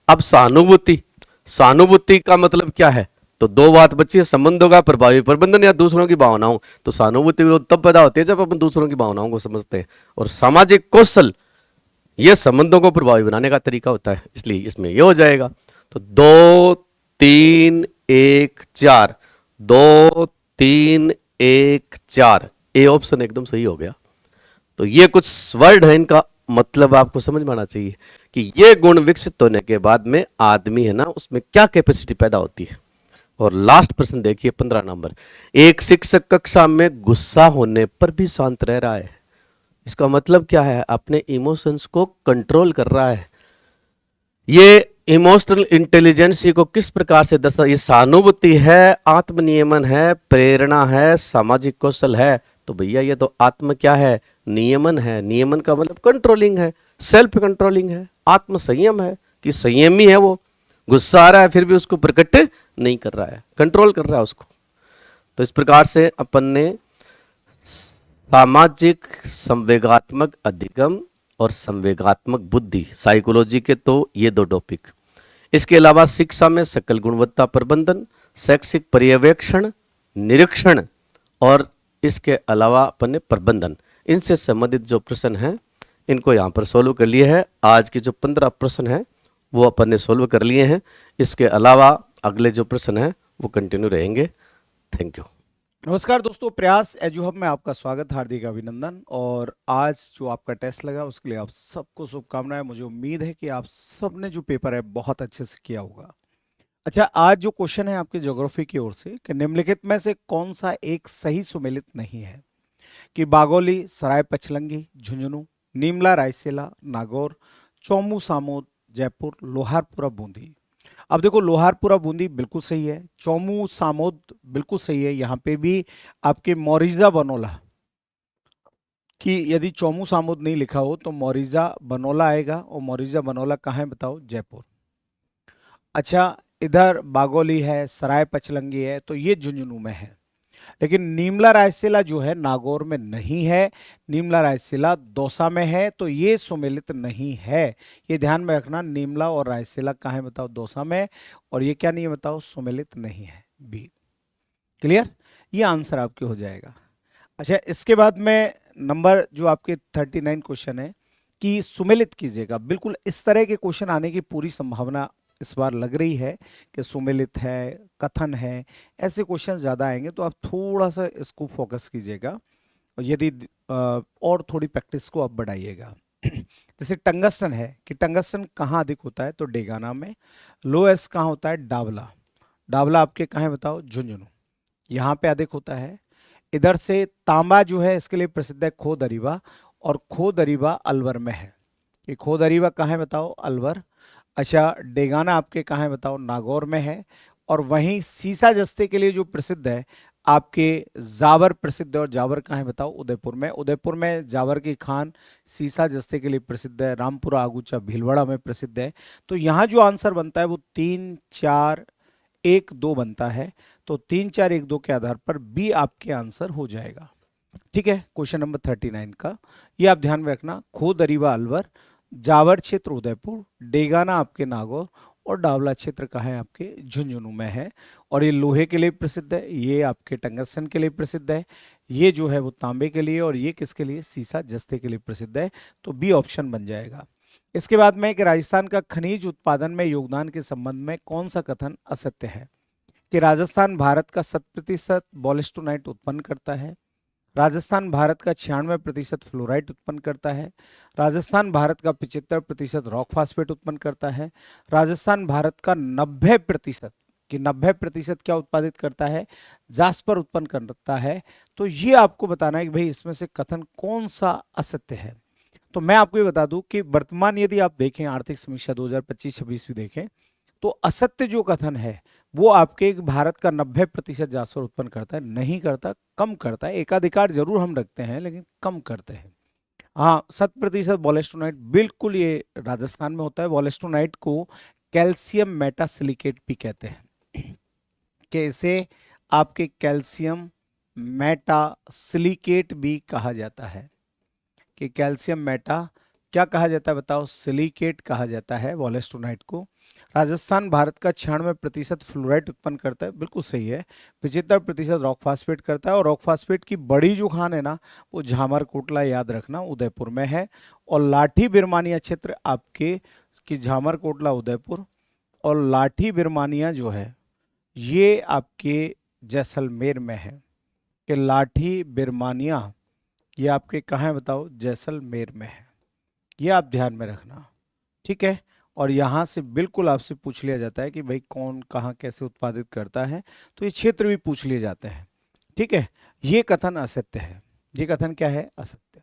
अब सहानुभूति, सहानुभूति का मतलब क्या है? तो 2 बात बची है, संबंधों का प्रभावी प्रबंधन या दूसरों की भावनाओं। तो सहानुभूति तब पैदा होती है जब अपन दूसरों की भावनाओं को समझते हैं। और सामाजिक कौशल, यह संबंधों को प्रभावी बनाने का तरीका होता है, इसलिए इसमें यह हो जाएगा। तो 2 3 1 4, 2 3 1 4, ए ऑप्शन एकदम सही हो गया। तो ये कुछ वर्ड है, इनका मतलब आपको समझ में आना चाहिए कि ये गुण विकसित होने के बाद में आदमी है ना, उसमें क्या कैपेसिटी पैदा होती है। और लास्ट प्रश्न देखिए 15 नंबर, एक शिक्षक कक्षा में गुस्सा होने पर भी शांत रह रहा है। इसका मतलब क्या है? अपने इमोशंस को कंट्रोल कर रहा है। ये इमोशनल इंटेलिजेंसी को किस प्रकार से दर्शा? ये सहानुभूति है, आत्मनियमन है, प्रेरणा है, सामाजिक कौशल है। तो भैया ये तो आत्म क्या है? नियमन है। नियमन का मतलब कंट्रोलिंग है, सेल्फ कंट्रोलिंग है, आत्म संयम है कि संयमी है वो। गुस्सा आ रहा है फिर भी उसको प्रकट नहीं कर रहा है, कंट्रोल कर रहा है उसको। तो इस प्रकार से अपन ने सामाजिक संवेगात्मक अधिगम और संवेगात्मक बुद्धि, साइकोलॉजी के तो ये 2 टॉपिक। इसके अलावा शिक्षा में सकल गुणवत्ता प्रबंधन, शैक्षिक पर्यवेक्षण, निरीक्षण और इसके अलावा अपन ने प्रबंधन, इनसे संबंधित जो प्रश्न हैं इनको यहाँ पर सोल्व कर लिए हैं। आज के जो 15 प्रश्न हैं वो अपन ने सोल्व कर लिए हैं। इसके अलावा अगले जो प्रश्न हैं वो कंटिन्यू रहेंगे। Thank you. नमस्कार दोस्तों, प्रयास एजुहब में आपका स्वागत, हार्दिक अभिनंदन। और आज जो आपका टेस्ट लगा उसके लिए आप सबको शुभकामनाएं। मुझे उम्मीद है कि आप सब ने जो पेपर है बहुत अच्छे से किया होगा। अच्छा, आज जो क्वेश्चन है आपके ज्योग्राफी की ओर से कि निम्नलिखित में से कौन सा एक सही सुमेलित नहीं है? कि बागोली, सराय पचलंगी, झुंझुनू, नीमला, रायसेला, नागौर, चौमू सामोद, जयपुर, लोहारपुरा, बूंदी। अब देखो, लोहारपुरा बूंदी बिल्कुल सही है, चौमू सामोद बिल्कुल सही है। यहाँ पे भी आपके मोरिजा बनोला, कि यदि चौमू सामोद नहीं लिखा हो तो मोरिजा बनोला आएगा, और मोरिजा बनोला कहाँ है बताओ? जयपुर। अच्छा, इधर बागोली है, सराय पचलंगी है, तो ये झुंझुनू में है। लेकिन नीमला रायसेला जो है नागौर में नहीं है, नीमला रायसेला दौसा में है, तो ये सुमेलित नहीं है। ये ध्यान में रखना, नीमला और रायसेला कहाँ है बताओ? दौसा में। और ये क्या नहीं है बताओ? सुमेलित नहीं है, बी। क्लियर? ये आंसर आपके हो जाएगा। अच्छा, इसके बाद में नंबर जो आपके 39 क्वेश्चन है कि सुमेलित कीजिएगा। बिल्कुल इस तरह के क्वेश्चन आने की पूरी संभावना इस बार लग रही है कि सुमेलित है, कथन है, ऐसे क्वेश्चन ज़्यादा आएंगे, तो आप थोड़ा सा इसको फोकस कीजिएगा और यदि और थोड़ी प्रैक्टिस को आप बढ़ाइएगा। जैसे टंगस्टन है कि टंगस्टन कहाँ अधिक होता है? तो डेगाना में। लोएस कहाँ होता है? डावला। डावला आपके कहाँ है बताओ? झुंझुनू, यहाँ पे अधिक होता है। इधर से तांबा जो है इसके लिए प्रसिद्ध है खो दरीबा, और खो दरीबा अलवर में है। ये खो दरीबा कहाँ है बताओ? अलवर। अच्छा, डेगाना आपके कहाँ है बताओ? नागौर में है। और वहीं सीसा जस्ते के लिए जो प्रसिद्ध है आपके जावर प्रसिद्ध है, और जावर कहाँ है बताओ? उदयपुर में। उदयपुर में जावर की खान सीसा जस्ते के लिए प्रसिद्ध है। रामपुरा आगूचा भीलवाड़ा में प्रसिद्ध है। तो यहाँ जो आंसर बनता है वो 3 4 1 2 बनता है। तो 3 4 1 2 के आधार पर बी आपके आंसर हो जाएगा। ठीक है, क्वेश्चन नंबर 39 का ये आप ध्यान में रखना। खो दरीबा अलवर, जावर क्षेत्र उदयपुर, डेगाना आपके नागौर, और डावला क्षेत्र कहाँ है? आपके झुंझुनू में है। और ये लोहे के लिए प्रसिद्ध है, ये आपके टंगस्टन के लिए प्रसिद्ध है, ये जो है वो तांबे के लिए, और ये किसके लिए? सीसा जस्ते के लिए प्रसिद्ध है। तो बी ऑप्शन बन जाएगा। इसके बाद में कि राजस्थान का खनिज उत्पादन में योगदान के संबंध में कौन सा कथन असत्य है? कि राजस्थान भारत का 7% वोलेस्टोनाइट उत्पन्न करता है, राजस्थान भारत का 96% फ्लोराइड उत्पन्न करता है, राजस्थान भारत का 75% रॉक फास्फेट उत्पन्न करता है, राजस्थान भारत का 90% कि 90% क्या उत्पादित करता है, जास्पर उत्पन्न करता है। तो ये आपको बताना है कि भाई इसमें से कथन कौन सा असत्य है। तो मैं आपको ये बता दूं कि वर्तमान यदि आप देखें आर्थिक समीक्षा 2025-26 भी देखें तो असत्य जो कथन है वो आपके भारत का 90% जासवर उत्पन्न करता है, नहीं करता, कम करता है। एकाधिकार जरूर हम रखते हैं लेकिन कम करते हैं। हाँ, 7% वोलेस्टोनाइट बिल्कुल ये राजस्थान में होता है। वोलेस्टोनाइट को कैल्शियम मेटासिलिकेट भी कहते हैं कि इसे आपके कैल्शियम मेटासिलिकेट भी कहा जाता है। कि कैल्शियम मेटा क्या कहा जाता है बताओ, सिलिकेट कहा जाता है वोलेस्टोनाइट को। राजस्थान भारत का 96% फ्लोराइड उत्पन्न करता है, बिल्कुल सही है। 75% रॉक फास्फेट करता है, और रॉक फास्फेट की बड़ी जो खान है ना वो झामर कोटला, याद रखना, उदयपुर में है। और लाठी बिरमानिया क्षेत्र आपके की झामर कोटला उदयपुर, और लाठी बिरमानिया जो है ये आपके जैसलमेर में है। कि लाठी बिरमानिया ये आपके कहाँ है बताओ, जैसलमेर में है। ये आप ध्यान में रखना, ठीक है। और यहाँ से बिल्कुल आपसे पूछ लिया जाता है कि भाई कौन कहाँ कैसे उत्पादित करता है, तो ये क्षेत्र भी पूछ लिए जाते हैं, ठीक है। ये कथन असत्य है, ये कथन क्या है, असत्य।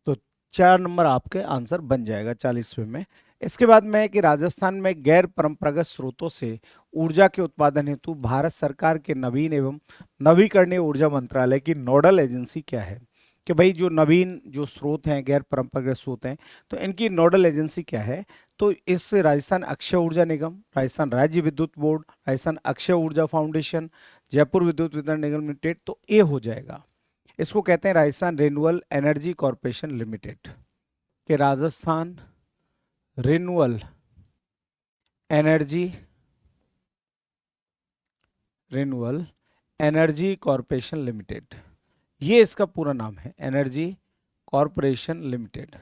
तो 4 नंबर आपके आंसर बन जाएगा 40वें में। इसके बाद में है कि राजस्थान में गैर परंपरागत स्रोतों से ऊर्जा के उत्पादन हेतु भारत सरकार के नवीन एवं नवीकरणीय ऊर्जा मंत्रालय की नोडल एजेंसी क्या है। कि भाई जो नवीन जो स्रोत हैं, गैर परंपरागत स्रोत हैं, तो इनकी नोडल एजेंसी क्या है। तो इस राजस्थान अक्षय ऊर्जा निगम, राजस्थान राज्य विद्युत बोर्ड, राजस्थान अक्षय ऊर्जा फाउंडेशन, जयपुर विद्युत वितरण निगम लिमिटेड, तो ए हो जाएगा। इसको कहते हैं Rajasthan renewal energy corporation limited. कि Rajasthan renewal energy corporation limited, ये इसका पूरा नाम है, एनर्जी कॉरपोरेशन लिमिटेड।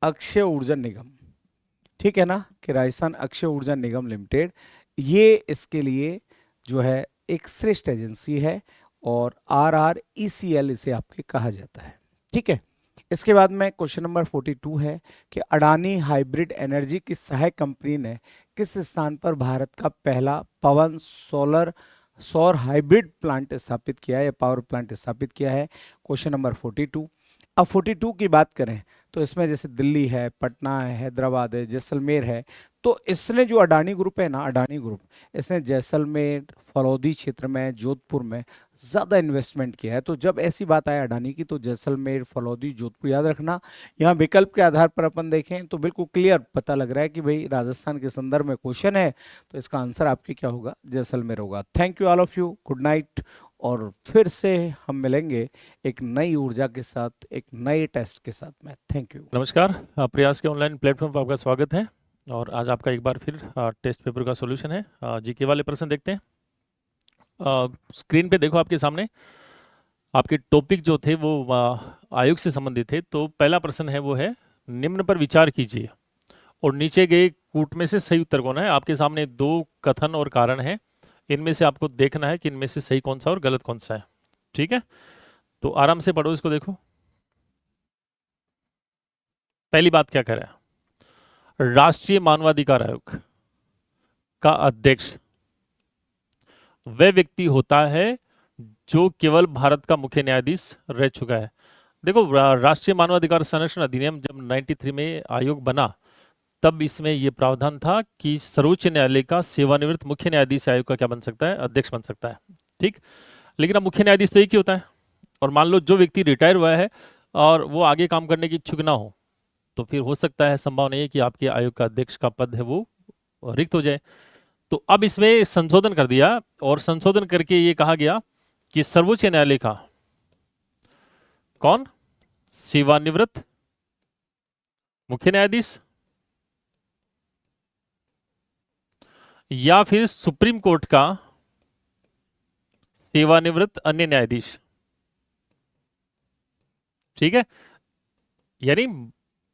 अक्षय ऊर्जा निगम, ठीक है ना। कि राजस्थान अक्षय ऊर्जा निगम लिमिटेड, ये इसके लिए जो है एक श्रेष्ठ एजेंसी है, और RRECL इसे आपके कहा जाता है, ठीक है। इसके बाद में क्वेश्चन नंबर 42 है कि अडानी हाइब्रिड एनर्जी की सहायक कंपनी ने किस स्थान पर भारत का पहला पवन सौर हाइब्रिड प्लांट स्थापित किया है, या पावर प्लांट स्थापित किया है। Question number 42। अब 42 की बात करें तो इसमें जैसे दिल्ली है, पटना है, हैदराबाद है, जैसलमेर है। तो इसने जो अडानी ग्रुप है ना, अडानी ग्रुप, इसने जैसलमेर, फलौदी क्षेत्र में, जोधपुर में ज़्यादा इन्वेस्टमेंट किया है। तो जब ऐसी बात आए अडानी की, तो जैसलमेर, फलौदी, जोधपुर याद रखना। यहाँ विकल्प के आधार पर अपन देखें तो बिल्कुल क्लियर पता लग रहा है कि भाई राजस्थान के संदर्भ में क्वेश्चन है, तो इसका आंसर आपके क्या होगा, जैसलमेर होगा। Thank you all of you, good night. और फिर से हम मिलेंगे एक नई ऊर्जा के साथ, एक नए टेस्ट के साथ में। Thank you. नमस्कार, प्रयास के ऑनलाइन प्लेटफॉर्म पर आपका स्वागत है। और आज आपका एक बार फिर टेस्ट पेपर का सॉल्यूशन है। जीके वाले प्रश्न देखते हैं। स्क्रीन पे देखो आपके सामने, आपके टॉपिक जो थे वो आयोग से संबंधित थे। तो पहला प्रश्न है वो है, निम्न पर विचार कीजिए और नीचे गए कूट में से सही उत्तर कौन है। आपके सामने 2 कथन और कारण है, इनमें से आपको देखना है कि इनमें से सही कौन सा और गलत कौन सा है, ठीक है। तो आराम से पढ़ो, इसको देखो। पहली बात क्या कह रहा है, राष्ट्रीय मानवाधिकार आयोग का अध्यक्ष वह व्यक्ति होता है जो केवल भारत का मुख्य न्यायाधीश रह चुका है। देखो, राष्ट्रीय मानवाधिकार संरक्षण अधिनियम जब 93 में आयोग बना, तब इसमें यह प्रावधान था कि सर्वोच्च न्यायालय का सेवानिवृत्त मुख्य न्यायाधीश आयोग का क्या बन सकता है, अध्यक्ष बन सकता है, ठीक। लेकिन अब मुख्य न्यायाधीश तो एक ही होता है, और मान लो जो व्यक्ति रिटायर हुआ है और वो आगे काम करने की इच्छुक ना हो, तो फिर हो सकता है, संभावना है कि आपके आयोग का अध्यक्ष का पद है वो रिक्त हो जाए। तो अब इसमें संशोधन कर दिया, और संशोधन करके ये कहा गया कि सर्वोच्च न्यायालय का कौन, सेवानिवृत्त मुख्य न्यायाधीश या फिर सुप्रीम कोर्ट का सेवानिवृत्त अन्य न्यायाधीश, ठीक है। यानी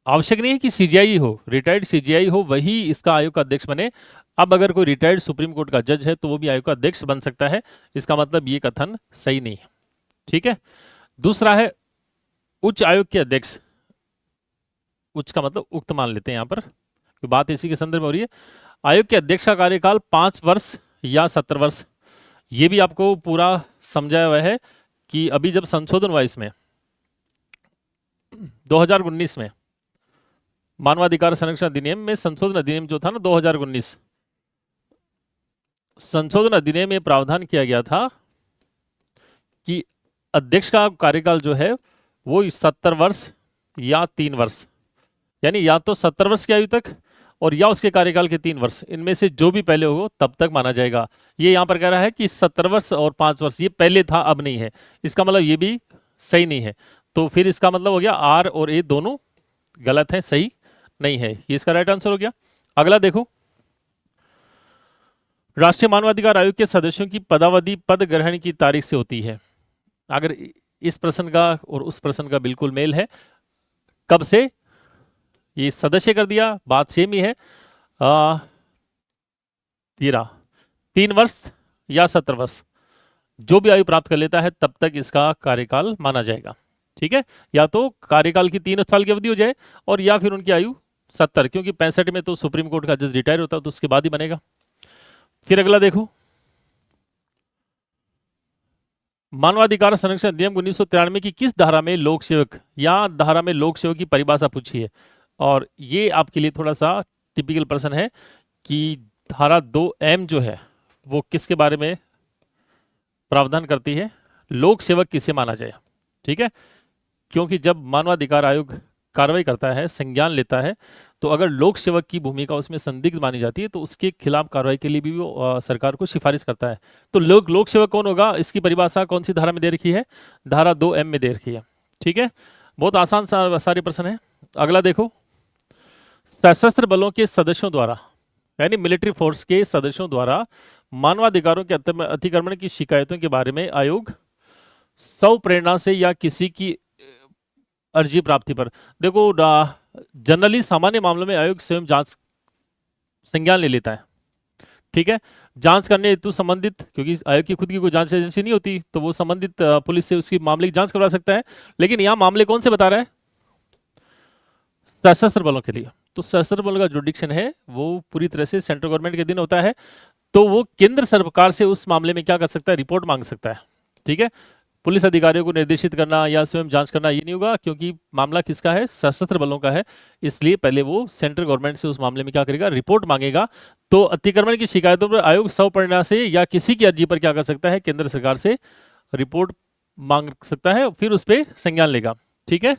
आवश्यक नहीं है कि सीजीआई हो, रिटायर्ड सीजीआई हो वही इसका आयोग का अध्यक्ष बने। अब अगर कोई रिटायर्ड सुप्रीम कोर्ट का जज है तो वो भी आयोग का अध्यक्ष बन सकता है। इसका मतलब ये कथन सही नहीं है। ठीक है। दूसरा है उच्च आयोग के अध्यक्ष। उच्च का मतलब उक्त मान लेते हैं यहाँ पर, तो बात इसी के संदर्भ में हो रही है। आयोग के अध्यक्ष का कार्यकाल 5 वर्ष या 70 वर्ष। ये भी आपको पूरा समझाया हुआ है कि अभी जब संशोधन हुआ इसमें 2019 में मानवाधिकार संरक्षण अधिनियम में संशोधन अधिनियम जो था ना 2019 संशोधन अधिनियम में प्रावधान किया गया था कि अध्यक्ष का कार्यकाल जो है वो 70 वर्ष या 3 वर्ष, यानी या तो 70 वर्ष की आयु तक और या उसके कार्यकाल के 3 वर्ष, इनमें से जो भी पहले हो तब तक माना जाएगा। ये यहाँ पर कह रहा है कि 70 वर्ष और 5 वर्ष ये पहले था अब नहीं है। इसका मतलब ये भी सही नहीं है। तो फिर इसका मतलब हो गया आर और ए दोनों गलत है, सही नहीं है। ये इसका राइट आंसर हो गया। अगला देखो, राष्ट्रीय मानवाधिकार आयोग के सदस्यों की पदावधि पद ग्रहण की तारीख से होती है। अगर इस प्रश्न का और उस प्रश्न का बिल्कुल मेल है, कब से, ये सदस्य कर दिया, बात सेम ही है। 3 वर्ष या 70 वर्ष, जो भी आयु प्राप्त कर लेता है तब तक इसका कार्यकाल माना जाएगा। ठीक है, या तो कार्यकाल की 3 साल की अवधि हो जाए और या फिर उनकी आयु 70, क्योंकि 65 में तो सुप्रीम कोर्ट का जज रिटायर होता है तो उसके बाद ही बनेगा। फिर अगला देखो, मानवाधिकार संरक्षण अधिनियम 1993 की किस धारा में लोक सेवक या धारा में लोक सेवक की परिभाषा पूछी है। और ये आपके लिए थोड़ा सा टिपिकल प्रश्न है कि धारा 2M जो है वो किसके बारे में प्रावधान करती है, लोक सेवक किसे माना जाए। ठीक है, क्योंकि जब मानवाधिकार आयोग कार्रवाई करता है, संज्ञान लेता है, तो अगर लोक सेवक की भूमिका उसमें संदिग्ध मानी जाती है तो उसके खिलाफ कार्रवाई के लिए भी वो सरकार को सिफारिश करता है। तो लोक सेवक कौन होगा, इसकी परिभाषा कौन सी धारा में दे रखी है, धारा 2M में दे रखी है। ठीक है, बहुत आसान सारे प्रश्न है। अगला देखो, सशस्त्र बलों के सदस्यों द्वारा यानी मिलिट्री फोर्स के सदस्यों द्वारा मानवाधिकारों के अतिक्रमण की शिकायतों के बारे में आयोग स्व प्रेरणा से या किसी की अर्जी प्राप्ति पर। देखो, जनरली सामान्य मामलों में आयोग स्वयं जांच संज्ञान ले लेता है। ठीक है, जांच करने हेतु संबंधित, क्योंकि आयोग की खुद की कोई जांच एजेंसी नहीं होती, तो वो संबंधित पुलिस से उसकी मामले की जांच करवा सकता है। लेकिन यहाँ मामले कौन से बता रहा है, सशस्त्र बलों के लिए। तो सशस्त्र बलों का जुडिक्शन है वो पूरी तरह से सेंट्रल गवर्नमेंट के अधीन होता है, तो वो केंद्र सरकार से उस मामले में क्या कर सकता है, रिपोर्ट मांग सकता है। ठीक है, पुलिस अधिकारियों को निर्देशित करना या स्वयं जांच करना ये नहीं होगा, क्योंकि मामला किसका है, सशस्त्र बलों का है। इसलिए पहले वो सेंट्रल गवर्नमेंट से उस मामले में क्या करेगा, रिपोर्ट मांगेगा। तो अतिक्रमण की शिकायतों पर आयोग स्व प्रेरणा से या किसी की अर्जी पर क्या कर सकता है, केंद्र सरकार से रिपोर्ट मांग सकता है, फिर उस पर संज्ञान लेगा। ठीक है,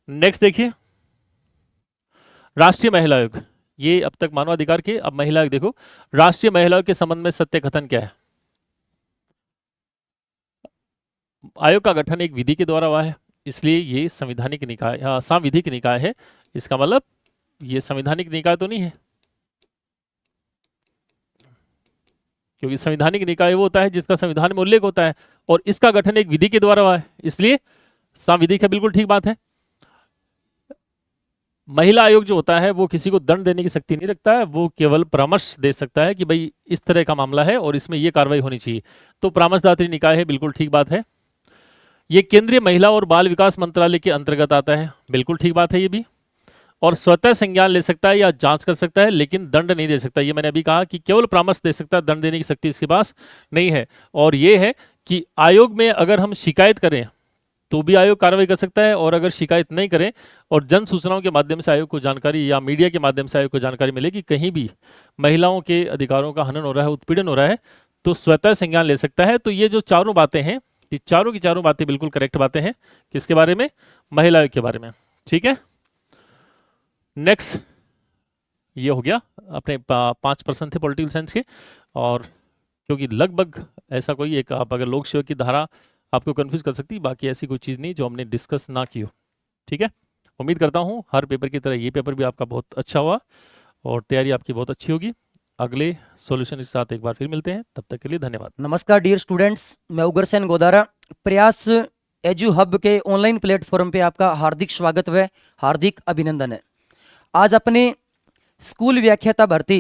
नेक्स्ट देखिए, राष्ट्रीय महिला आयोग। ये अब तक मानवाधिकार के, अब महिला आयोग देखो। राष्ट्रीय महिला आयोग के संबंध में सत्य कथन क्या है। आयोग का गठन एक विधि के द्वारा हुआ है, इसलिए ये संवैधानिक निकाय, सांविधिक निकाय है। इसका मतलब ये संवैधानिक निकाय तो नहीं है, क्योंकि संवैधानिक निकाय वो होता है जिसका संविधान में उल्लेख होता है, और इसका गठन एक विधि के द्वारा हुआ है, इसलिए सांविधिक है। बिल्कुल ठीक बात है। महिला आयोग जो होता है वो किसी को दंड देने की शक्ति नहीं रखता है, वो केवल परामर्श दे सकता है कि भाई इस तरह का मामला है और इसमें ये कार्रवाई होनी चाहिए। तो परामर्शदात्री निकाय है, बिल्कुल ठीक बात है। ये केंद्रीय महिला और बाल विकास मंत्रालय के अंतर्गत आता है, बिल्कुल ठीक बात है ये भी। और स्वतः संज्ञान ले सकता है या जांच कर सकता है, लेकिन दंड नहीं दे सकता। ये मैंने अभी कहा कि केवल परामर्श दे सकता है, दंड देने की शक्ति इसके पास नहीं है। और ये है कि आयोग में अगर हम शिकायत करें तो भी आयोग कार्रवाई कर सकता है, और अगर शिकायत नहीं करें और जन सूचनाओं के माध्यम से आयोग को जानकारी या मीडिया के माध्यम से आयोग को जानकारी मिले कि कहीं भी महिलाओं के अधिकारों का हनन हो रहा है, उत्पीड़न हो रहा है, तो स्वतः संज्ञान ले सकता है। तो ये जो चारों बातें हैं, ये चारों की चारों बातें बिल्कुल करेक्ट बातें हैं। किसके बारे में, महिला आयोग के बारे में। ठीक है, नेक्स्ट ये हो गया अपने 5% थे पॉलिटिकल साइंस के। और क्योंकि लगभग ऐसा कोई एक, आप अगर लोक सेवक की धारा आपको कंफ्यूज कर सकती है, बाकी ऐसी कोई चीज़ नहीं जो हमने डिस्कस ना की हो। ठीक है, उम्मीद करता हूँ हर पेपर की तरह ये पेपर भी आपका बहुत अच्छा हुआ और तैयारी आपकी बहुत अच्छी होगी। अगले सॉल्यूशन के साथ एक बार फिर मिलते हैं, तब तक के लिए धन्यवाद। नमस्कार डियर स्टूडेंट्स, मैं उग्रसेन गोदारा। प्रयास एजू हब के ऑनलाइन प्लेटफॉर्म पे आपका हार्दिक स्वागत व हार्दिक अभिनंदन है। आज अपने स्कूल व्याख्याता भर्ती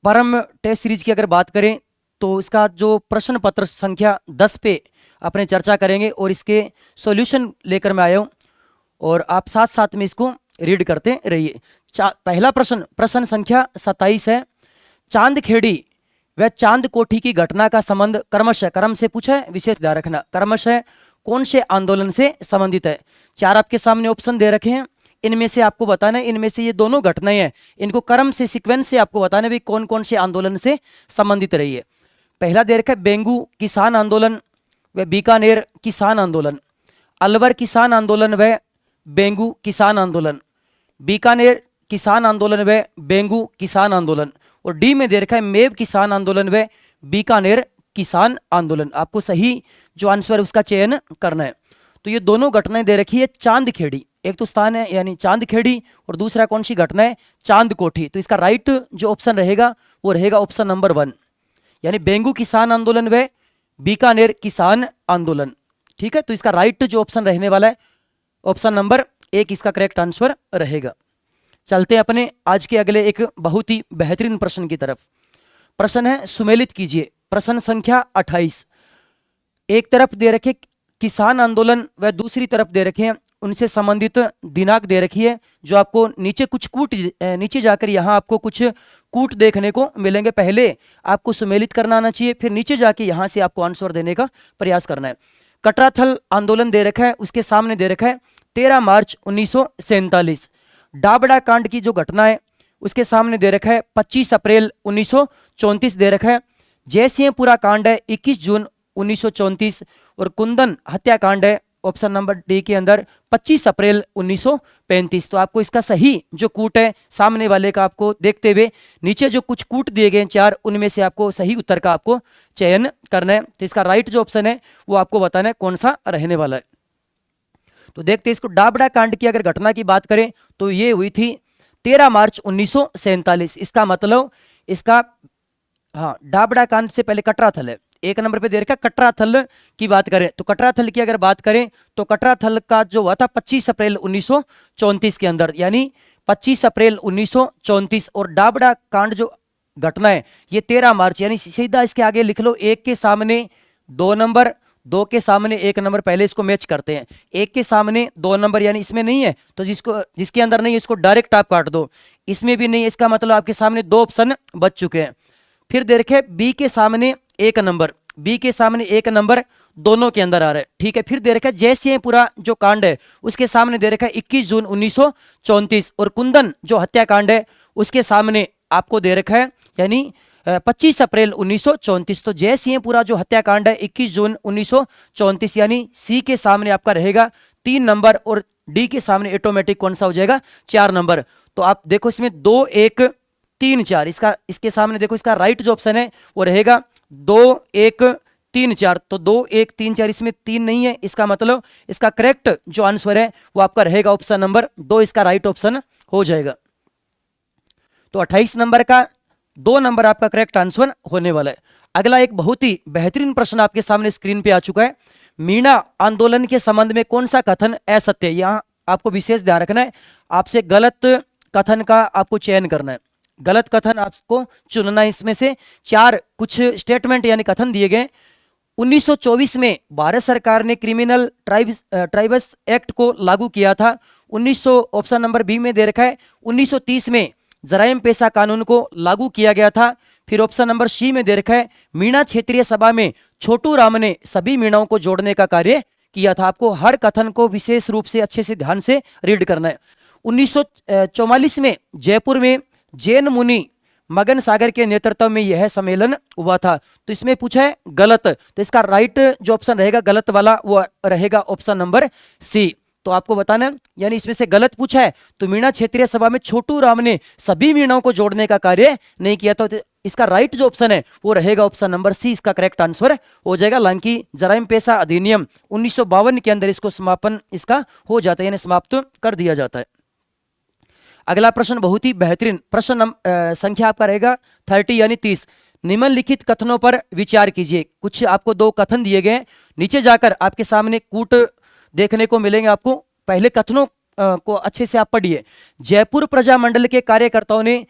परम टेस्ट सीरीज की अगर बात करें तो इसका जो प्रश्न पत्र संख्या 10 पे अपने चर्चा करेंगे और इसके सॉल्यूशन लेकर मैं आया हूँ और आप साथ साथ में इसको रीड करते रहिए। पहला प्रश्न संख्या 27 है। चांदखेड़ी व चांद कोठी की घटना का संबंध क्रमशः, क्रम से पूछा है, विशेष ध्यान रखना, क्रमशः कौन से आंदोलन से संबंधित है। चार आपके सामने ऑप्शन दे रखे हैं, इनमें से आपको बताना है, इनमें से ये दोनों घटनाएं हैं, इनको क्रम से सीक्वेंस से आपको बताना है भी कौन कौन से आंदोलन से संबंधित रही है। पहला दे रखा है बेंगू किसान आंदोलन व बीकानेर किसान आंदोलन, अलवर किसान आंदोलन व बेंगू किसान आंदोलन, बीकानेर किसान आंदोलन व बेंगू किसान आंदोलन, और डी में दे रखा है मेव किसान आंदोलन व बीकानेर किसान आंदोलन। आपको सही जो आंसर है उसका चयन करना है। तो ये दोनों घटनाएं दे रखी है चांदखेड़ी, एक तो स्थान है यानी चांदखेड़ी और दूसरा कौन सी घटना है, चांद कोठी। तो इसका राइट जो ऑप्शन रहेगा वो रहेगा ऑप्शन नंबर 1 यानी बेंगू किसान आंदोलन व बीकानेर किसान आंदोलन। ठीक है, तो इसका राइट जो ऑप्शन रहने वाला है ऑप्शन नंबर 1 इसका करेक्ट आंसर रहेगा। चलते अपने आज के अगले एक बहुत ही बेहतरीन प्रश्न की तरफ। प्रश्न है, सुमेलित कीजिए। प्रश्न संख्या 28। एक तरफ दे रखे किसान आंदोलन व दूसरी तरफ दे रखे हैं उनसे संबंधित दिनांक दे रखी है, जो आपको नीचे कुछ कूट, नीचे जाकर यहाँ आपको कुछ कूट देखने को मिलेंगे। पहले आपको सुमेलित करना आना चाहिए, फिर नीचे जाके यहाँ से आपको आंसर देने का प्रयास करना है। कटराथल आंदोलन दे रखा है, उसके सामने दे रखा है 13 मार्च 1947। डाबड़ा कांड की जो घटना है उसके सामने दे रखा है 25 अप्रैल 1934 दे रखा है। जयसिंहपुरा कांड है 21 जून 1934 और कुंदन हत्याकांड है ऑप्शन नंबर डी के अंदर 25 अप्रैल 1935। तो आपको इसका सही जो कूट है सामने वाले का आपको देखते हुए नीचे जो कुछ कूट दिए गए 4 उनमें से आपको सही उत्तर का आपको चयन करना है। तो इसका राइट जो ऑप्शन है वो आपको बताना है कौन सा रहने वाला है। तो देखते हैं इसको। डाबड़ा कांड की अगर घटना की बात करें तो ये हुई थी 13 मार्च 1947। इसका मतलब इसका डाबड़ा कांड से पहले कटराथल है, एक नंबर पे दे रखा। कटराथल की बात करें तो कटराथल की अगर बात करें तो कटराथल का जो हुआ था 25 अप्रैल 1934 के अंदर, यानी 25 अप्रैल 1934। और डाबड़ा कांड जो घटना है ये 13 मार्च, यानी सीधा इसके आगे लिख लो 1 के सामने 2 नंबर, 2 के सामने 1 नंबर, पहले इसको मैच करते हैं। 1 के सामने 2 नंबर यानी इसमें नहीं है तो जिसके अंदर नहीं है इसको डायरेक्ट आप काट दो, इसमें भी नहीं है, इसका मतलब आपके सामने 2 ऑप्शन बच चुके हैं। फिर दे रखे बी के सामने 1 नंबर, बी के सामने 1 नंबर दोनों के अंदर आ रहा है। ठीक है, फिर दे रखा है जयसिंहपुरा जो कांड है उसके सामने दे रखा है 21 जून 1934 और कुंदन जो हत्याकांड है उसके सामने आपको दे रखा है यानी 25 अप्रैल 1934। तो जयसिंहपुरा जो हत्याकांड है 21 जून 1934 यानी सी के सामने आपका रहेगा 3 नंबर और डी के सामने ऑटोमेटिक कौन सा हो जाएगा 4 नंबर। तो आप देखो इसमें 2 1 3 4, इसके सामने देखो इसका राइट जो ऑप्शन है वो रहेगा 2 1 3 4। तो 2 1 3 4 इसमें 3 नहीं है, इसका मतलब इसका करेक्ट जो आंसर है वो आपका रहेगा ऑप्शन नंबर 2 इसका राइट ऑप्शन हो जाएगा। तो 28 नंबर का 2 नंबर आपका करेक्ट आंसर होने वाला है। अगला एक बहुत ही बेहतरीन प्रश्न आपके सामने स्क्रीन पे आ चुका है। मीणा आंदोलन के संबंध में कौन सा कथन असत्य है। यहाँ आपको विशेष ध्यान रखना है, आपसे गलत कथन का आपको चयन करना है, गलत कथन आपको चुनना है। इसमें से 4 कुछ स्टेटमेंट यानी कथन दिए गए। 1924 में भारत सरकार ने क्रिमिनल ट्राइब्स एक्ट को लागू किया था। 1900 ऑप्शन नंबर बी में दे रखा है 1930 में जराइम पेशा कानून को लागू किया गया था। फिर ऑप्शन नंबर सी में दे रखा है मीणा क्षेत्रीय सभा में छोटू राम ने सभी मीणाओं को जोड़ने का कार्य किया था। आपको हर कथन को विशेष रूप से अच्छे से ध्यान से रीड करना है। 1944 में जयपुर में जैन मुनि मगन सागर के नेतृत्व में यह सम्मेलन हुआ था। तो इसमें पूछा है गलत, तो इसका राइट जो ऑप्शन रहेगा गलत वाला वो रहेगा ऑप्शन नंबर सी। तो आपको बताना है, यानी इसमें से गलत पूछा है तो मीणा क्षेत्रीय सभा में छोटू राम ने सभी मीणाओं को जोड़ने का कार्य नहीं किया था। तो इसका राइट जो ऑप्शन है वो रहेगा ऑप्शन नंबर सी, इसका करेक्ट आंसर हो जाएगा। हालांकि जराइम पेशा अधिनियम 1952 के अंदर इसको समापन इसका हो जाता है, यानी समाप्त कर दिया जाता है। अगला प्रश्न बहुत ही बेहतरीन प्रश्न संख्या आपका रहेगा 30 यानी 30। निम्नलिखित कथनों पर विचार कीजिए। कुछ आपको दो कथन दिए गए हैं, नीचे जाकर आपके सामने कूट देखने को मिलेंगे आपको। पहले कथनों को अच्छे से आप पढ़िए। जयपुर प्रजामंडल के कार्यकर्ताओं ने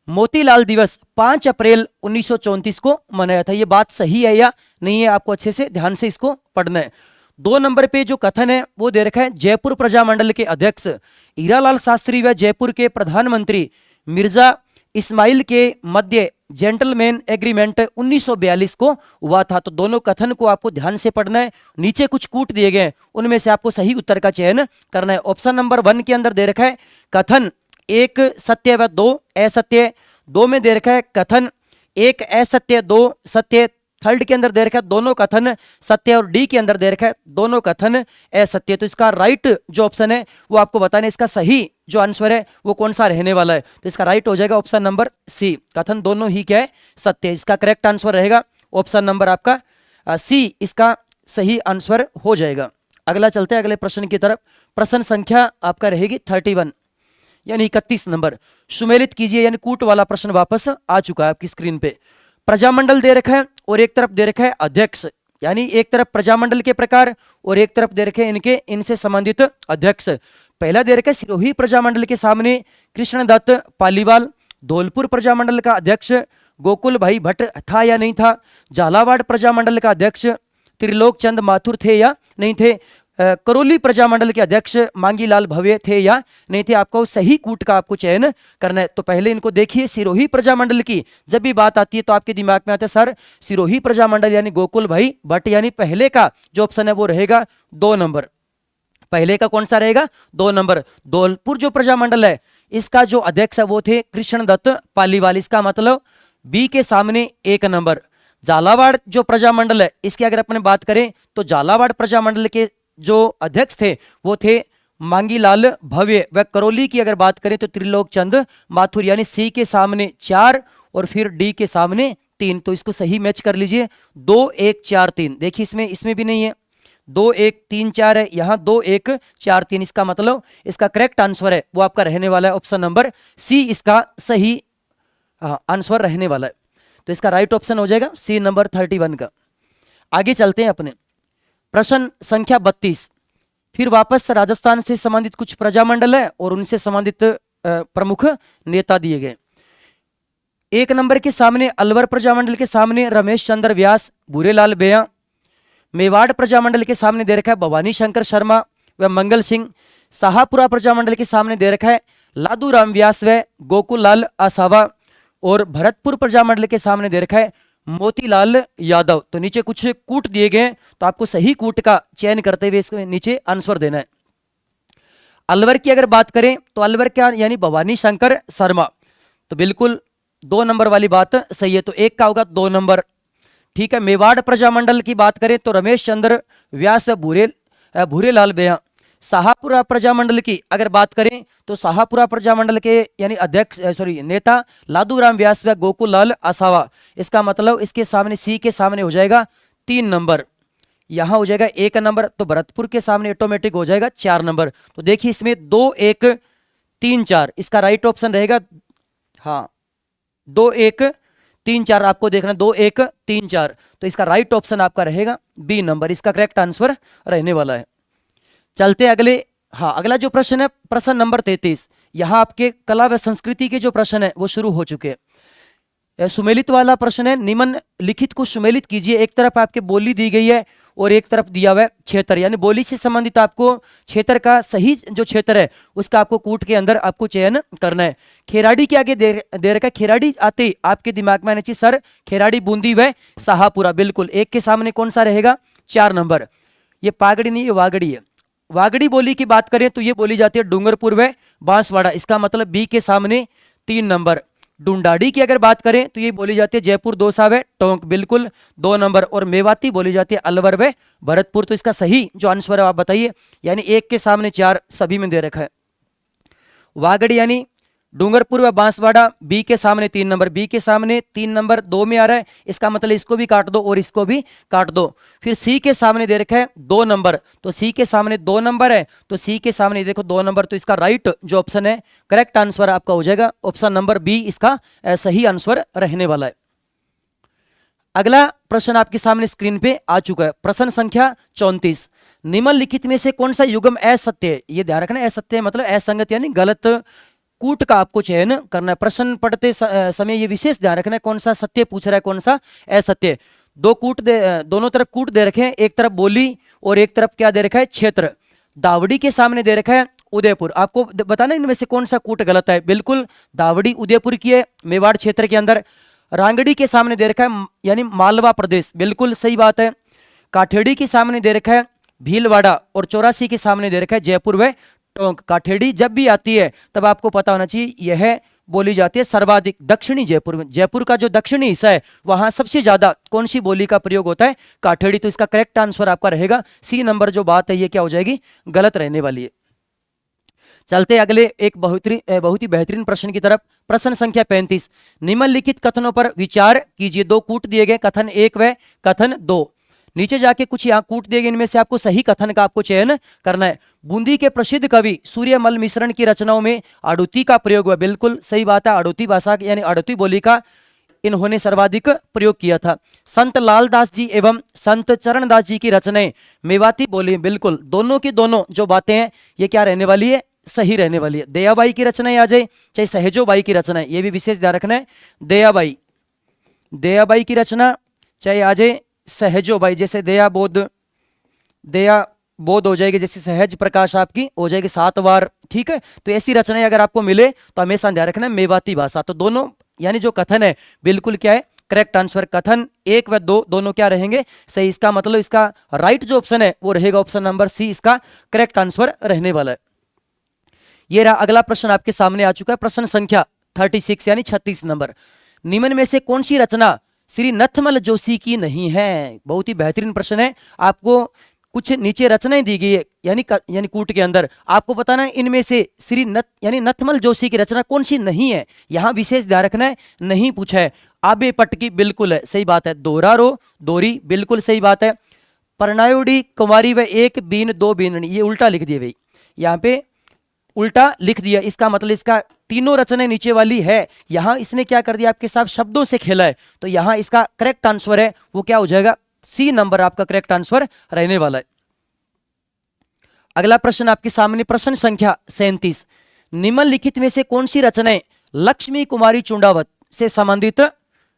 मोतीलाल दिवस 5 अप्रैल 1934 को मनाया था। ये बात सही है या नहीं है, आपको अच्छे से ध्यान से इसको पढ़ना है। 2 नंबर पे जो कथन है वो दे रखा है, जयपुर प्रजामंडल के अध्यक्ष हीरालाल शास्त्री व जयपुर के प्रधानमंत्री मिर्जा इस्माइल के मध्य जेंटलमैन एग्रीमेंट 1942 को हुआ था। तो दोनों कथन को आपको ध्यान से पढ़ना है। नीचे कुछ कूट दिए गए हैं, उनमें से आपको सही उत्तर का चयन करना है। ऑप्शन नंबर 1 के अंदर दे रखा है कथन 1 सत्य व 2 असत्य। 2 में दे रखा है कथन 1 असत्य 2 सत्य। थर्ड के अंदर दे रखा है दोनों कथन सत्य, और डी के अंदर दे रखा है दोनों कथन असत्य। तो इसका राइट जो ऑप्शन है वो आपको बताना है, इसका सही जो आंसर है वो कौन सा रहने वाला है। तो इसका राइट हो जाएगा ऑप्शन नंबर सी, कथन दोनों ही क्या है, सत्य। इसका करेक्ट आंसर रहेगा ऑप्शन नंबर आपका सी, इसका सही आंसर हो जाएगा। अगला चलते हैं अगले प्रश्न की तरफ। प्रश्न संख्या आपका रहेगी 31 यानी 31 नंबर। सुमेलित कीजिए, यानी कूट वाला प्रश्न वापस आ चुका है आपकी स्क्रीन पे। प्रजामंडल दे रखा है और एक तरफ दे रखा है अध्यक्ष, यानी एक तरफ प्रजामंडल के प्रकार और एक तरफ दे रखे इनके इनसे संबंधित अध्यक्ष। पहला दे रखा है सिरोही प्रजामंडल के सामने कृष्णदत्त पालीवाल। धौलपुर प्रजामंडल का अध्यक्ष गोकुल भाई भट्ट था या नहीं था। झालावाड़ प्रजामंडल का अध्यक्ष त्रिलोक चंद माथुर थे या नहीं थे। करौली प्रजामंडल के अध्यक्ष मांगीलाल भव्य थे या नहीं थे। आपको सही कूट का आपको चयन करना है। तो पहले इनको देखिए, सिरोही प्रजामंडल की जब भी बात आती है तो आपके दिमाग में आता है सर सिरोही प्रजामंडल यानी गोकुल भाई भट्ट, यानी पहले का जो ऑप्शन है वो रहेगा 2 नंबर। पहले का कौन सा रहेगा, 2 नंबर। धौलपुर जो प्रजामंडल है इसका जो अध्यक्ष है वो थे कृष्णदत्त पालीवाल, इसका मतलब बी के सामने 1 नंबर। झालावाड़ जो प्रजामंडल है इसकी अगर अपन बात करें तो झालावाड़ प्रजामंडल के जो अध्यक्ष थे वो थे मांगीलाल भव्य। व करौली की अगर बात करें तो त्रिलोक चंद माथुर, यानी सी के सामने 4 और फिर डी के सामने 3। तो इसको सही मैच कर लीजिए, 2 1 4 3। देखिए इसमें भी नहीं है, 2 1 3 4 है, यहाँ 2 1 4 3। इसका मतलब इसका करेक्ट आंसर है वो आपका रहने वाला है ऑप्शन नंबर सी, इसका सही आंसर रहने वाला है। तो इसका राइट ऑप्शन हो जाएगा सी नंबर 31 का। आगे चलते हैं अपने प्रश्न संख्या 32। फिर वापस राजस्थान से संबंधित कुछ प्रजामंडल है और उनसे संबंधित प्रमुख नेता दिए गए। 1 नंबर के सामने अलवर प्रजामंडल के सामने रमेश चंद्र व्यास भूरेलाल बेया। मेवाड़ प्रजामंडल के सामने दे रखा है भवानी शंकर शर्मा व मंगल सिंह। शाहपुरा प्रजामंडल के सामने दे रखा है लादू राम व्यास व गोकुल लाल आसावा। और भरतपुर प्रजामंडल के सामने दे रखा है मोतीलाल यादव। तो नीचे कुछ कूट दिए गए हैं, तो आपको सही कूट का चयन करते हुए इसके नीचे आंसर देना है। अलवर की अगर बात करें तो अलवर क्या यानी भवानी शंकर शर्मा, तो बिल्कुल 2 नंबर वाली बात सही है। तो 1 का होगा 2 नंबर, ठीक है। मेवाड़ प्रजामंडल की बात करें तो रमेश चंद्र व्यास व भूरेलाल बेया। शाहपुरा प्रजामंडल की अगर बात करें तो शाहपुरा प्रजामंडल के यानी अध्यक्ष नेता लादू राम व्यास व गोकुल लाल आसावा। इसका मतलब इसके सामने सी के सामने हो जाएगा 3 नंबर, यहाँ हो जाएगा 1 नंबर। तो भरतपुर के सामने ऑटोमेटिक हो जाएगा 4 नंबर। तो देखिए इसमें 2 1 3 4 इसका राइट ऑप्शन रहेगा, हाँ 2 1 3 4 आपको देखना, 2 1 3 4। तो इसका राइट ऑप्शन आपका रहेगा बी नंबर, इसका करेक्ट आंसर रहने वाला है। चलते अगले, हाँ अगला जो प्रश्न है प्रश्न नंबर 33। यहाँ आपके कला व संस्कृति के जो प्रश्न है वो शुरू हो चुके हैं। सुमेलित वाला प्रश्न है, निम्नलिखित को सुमेलित कीजिए। एक तरफ आपके बोली दी गई है और एक तरफ दिया हुआ है क्षेत्र, यानी बोली से संबंधित आपको क्षेत्र का सही जो क्षेत्र है उसका आपको कूट के अंदर आपको चयन करना है। खेराड़ी के आगे दे रखा है, खेराड़ी आते ही आपके दिमाग में आना चाहिए सर खेराड़ी बूंदी व शाहपुरा। बिल्कुल 1 के सामने कौन सा रहेगा, 4 नंबर। ये पागड़ी नहीं, ये वागड़ी है। वागड़ी बोली की बात करें तो ये बोली जाती है डूंगरपुर व बांसवाड़ा, इसका मतलब बी के सामने 3 नंबर। डुंडाड़ी की अगर बात करें तो ये बोली जाती है जयपुर दौसा व टोंक, बिल्कुल 2 नंबर। और मेवाती बोली जाती है अलवर व भरतपुर। तो इसका सही जो आंसर है आप बताइए, यानी 1 के सामने 4 सभी में दे रखा है। वागड़ी यानी डूंगरपुर व बांसवाड़ा, बी के सामने 3 नंबर, बी के सामने 3 नंबर 2 में आ रहा है, इसका मतलब इसको भी काट दो और इसको भी काट दो। फिर सी के सामने दे रखा है 2 नंबर, तो सी के सामने 2 नंबर है, तो सी के सामने देखो 2 नंबर। तो इसका राइट जो ऑप्शन है करेक्ट आंसर आपका हो जाएगा ऑप्शन नंबर बी, इसका सही आंसर रहने वाला है। अगला प्रश्न आपके सामने स्क्रीन पे आ चुका है, प्रश्न संख्या 34। निम्नलिखित में से कौन सा युग्म असत्य है? ये ध्यान रखना, असत्य है मतलब असंगत यानी गलत कूट का आपको चयन करना है। प्रश्न पढ़ते समय ये विशेष ध्यान रखना है कौन सा सत्य पूछ रहा है कौन सा असत्य। दो कूट दोनों तरफ कूट दे रखे हैं, एक तरफ बोली और एक तरफ क्या दे रखा है, क्षेत्र। दावड़ी के सामने दे रखा है उदयपुर। आपको बताना इनमें से कौन सा कूट गलत है। बिल्कुल दावड़ी उदयपुर की है, मेवाड़ क्षेत्र के अंदर। रांगड़ी के सामने दे रखा है यानी मालवा प्रदेश, बिल्कुल सही बात है। काठेड़ी के सामने दे रखा है भीलवाड़ा और 84 के सामने दे रखा है जयपुर व टोंक। काठेड़ी जब भी आती है तब आपको पता होना चाहिए यह बोली जाती है सर्वाधिक दक्षिणी जयपुर में। जयपुर का जो दक्षिणी हिस्सा है वहां सबसे ज्यादा कौन सी बोली का प्रयोग होता है, काठेड़ी। तो इसका करेक्ट आंसर आपका रहेगा सी नंबर। जो बात है ये क्या हो जाएगी, गलत रहने वाली है। चलते अगले एक बहुत ही बेहतरीन प्रश्न की तरफ। प्रश्न संख्या 35। निम्नलिखित कथनों पर विचार कीजिए। दो कूट दिए गए, कथन 1 व कथन 2। नीचे जाके कुछ यहाँ कूट दिए गए, इनमें से आपको सही कथन का आपको चयन करना है। बूंदी के प्रसिद्ध कवि सूर्यमल मिश्रण की रचनाओं में आड़ुती का प्रयोग हुआ, बिल्कुल सही बात है। आड़ुती भाषा यानी आड़ुती बोली का इन्होंने सर्वाधिक प्रयोग किया था। संत लालदास जी एवं संत चरणदास जी की रचनाएं मेवाती बोली, बिल्कुल दोनों की दोनों जो बातें हैं ये क्या रहने वाली है, सही रहने वाली है। दयाबाई की रचनाएं आ जाए चाहे सहेजोबाई की रचना है, ये भी विशेष ध्यान रखना है। दयाबाई की रचना चाहे आ जाए सहजोबाई, जैसे दया बोध हो जाएगी, जैसे सहज प्रकाश आपकी हो जाएगी 7 बार, ठीक है। तो ऐसी रचनाएं अगर आपको मिले तो हमेशा ध्यान रखना मेवाती भाषा। तो दोनों यानी जो कथन है बिल्कुल क्या है, करेक्ट आंसर। कथन 1 व 2 दोनों क्या रहेंगे, सही। इसका मतलब इसका राइट जो ऑप्शन है वो रहेगा ऑप्शन नंबर सी, इसका करेक्ट आंसर रहने वाला है। ये रहा अगला प्रश्न आपके सामने आ चुका है, प्रश्न संख्या 36 यानी 36 नंबर। निम्न में से कौन सी रचना श्री नथमल जोशी की नहीं है? बहुत ही बेहतरीन प्रश्न है। आपको कुछ नीचे रचनाएं दी गई है यानी कूट के अंदर, आपको बताना है इनमें से श्री नथमल जोशी की रचना कौन सी नहीं है। यहां विशेष ध्यान रखना है, नहीं पूछा है। आबे पटकी बिल्कुल है, सही बात है। दोहरा रो दोरी बिल्कुल सही बात है। परनायोडी कुमारी व 1 बीन 2 बीननी, ये उल्टा लिख दिया भाई, यहाँ पे उल्टा लिख दिया। इसका मतलब इसका तीनों रचनाएं नीचे वाली है, यहां इसने क्या कर दिया आपके साथ शब्दों से खेला है। तो यहां इसका करेक्ट आंसर है वो क्या हो जाएगा, सी नंबर आपका करेक्ट आंसर रहने वाला है। अगला प्रश्न आपके सामने प्रश्न संख्या 37। निम्नलिखित में से कौन सी रचनाएं लक्ष्मी कुमारी चुंडावत से संबंधित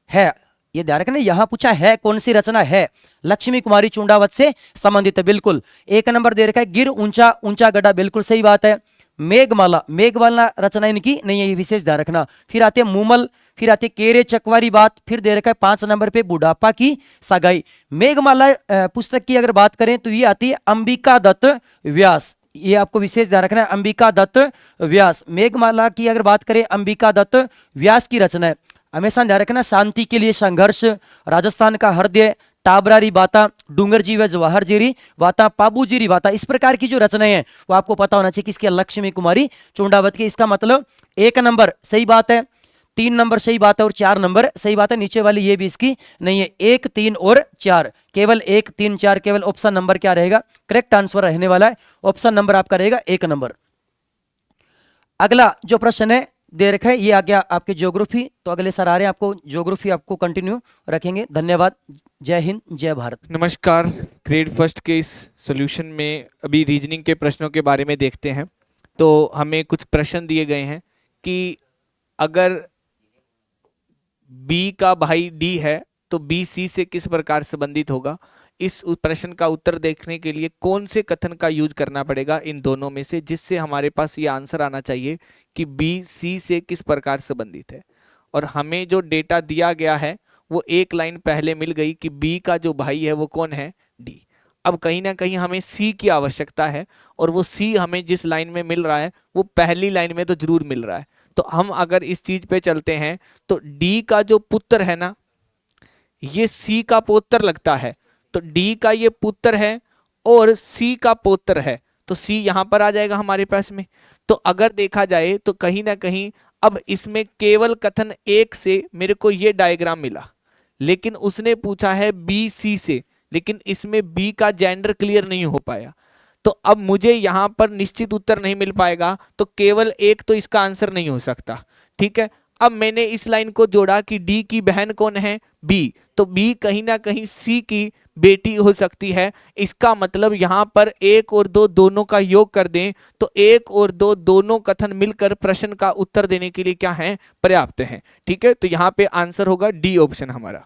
है? ये ध्यान रखना, यहां पूछा है कौन सी रचना है लक्ष्मी कुमारी चुंडावत से संबंधित है। बिल्कुल 1 नंबर दे रखा है गिर ऊंचा ऊंचा गड्ढा, बिल्कुल सही बात है। मेघमाला रचना इनकी नहीं है, ये विशेष ध्यान रखना। फिर आते हैं मूमल, फिर आते हैं केरे चकवारी बात, फिर दे रखा है 5 नंबर पे बुढ़ापा की सगाई। मेघमाला पुस्तक की अगर बात करें तो ये आती है अंबिका दत्त व्यास, ये आपको विशेष ध्यान रखना है, अंबिका दत्त व्यास। मेघमाला की अगर बात करें अंबिका दत्त व्यास की रचना है। हमेशा ध्यान रखना, शांति के लिए संघर्ष, राजस्थान का हृदय, टाबरारी बाता, डूंगर जी व जवाहर जीरी वाता, पाबू जीरी वाता, इस प्रकार की जो रचनाएं हैं वो आपको पता होना चाहिए किसकी, लक्ष्मी कुमारी चुंडावत की। इसका मतलब 1 नंबर सही बात है, 3 नंबर सही बात है और 4 नंबर सही बात है। नीचे वाली ये भी इसकी नहीं है। 1, 3 और 4, केवल 1, 3, 4, केवल ऑप्शन नंबर क्या रहेगा, करेक्ट आंसर रहने वाला है ऑप्शन नंबर आपका रहेगा 1 नंबर। अगला जो प्रश्न है दे रखा है ये आ गया आपके ज्योग्राफी। तो अगले सर आ रहे हैं, आपको ज्योग्राफी आपको कंटिन्यू रखेंगे। धन्यवाद, जय हिंद, जय भारत। नमस्कार। ग्रेड फर्स्ट के इस सॉल्यूशन में अभी रीजनिंग के प्रश्नों के बारे में देखते हैं। तो हमें कुछ प्रश्न दिए गए हैं कि अगर बी का भाई डी है तो बी सी से किस प्रकार संबंधित होगा। इस प्रश्न का उत्तर देखने के लिए कौन से कथन का यूज करना पड़ेगा इन दोनों में से, जिससे हमारे पास ये आंसर आना चाहिए कि बी सी से किस प्रकार संबंधित है। और हमें जो डेटा दिया गया है वो एक लाइन पहले मिल गई कि बी का जो भाई है वो कौन है, डी। अब कहीं ना कहीं हमें सी की आवश्यकता है और वो सी हमें जिस लाइन में मिल रहा है वो पहली लाइन में तो जरूर मिल रहा है। तो हम अगर इस चीज पे चलते हैं तो डी का जो पुत्र है ना, ये सी का पौत्र लगता है। तो डी का ये पुत्र है और सी का पौत्र है, तो सी यहां पर आ जाएगा हमारे पास में। तो अगर देखा जाए तो कहीं ना कहीं अब इसमें केवल कथन 1 से मेरे को ये डायग्राम मिला, लेकिन उसने पूछा है बी सी से, लेकिन इसमें बी का जेंडर क्लियर नहीं हो पाया। तो अब मुझे यहां पर निश्चित उत्तर नहीं मिल पाएगा, तो केवल 1 तो इसका आंसर नहीं हो सकता। ठीक है, अब मैंने इस लाइन को जोड़ा कि डी की बहन कौन है, बी, तो बी कहीं ना कहीं सी की बेटी हो सकती है। इसका मतलब यहां पर 1 और 2 दोनों का योग कर दें तो 1 और 2 दोनों कथन मिलकर प्रश्न का उत्तर देने के लिए क्या है, पर्याप्त हैं। ठीक है, तो यहां पे आंसर होगा डी ऑप्शन हमारा।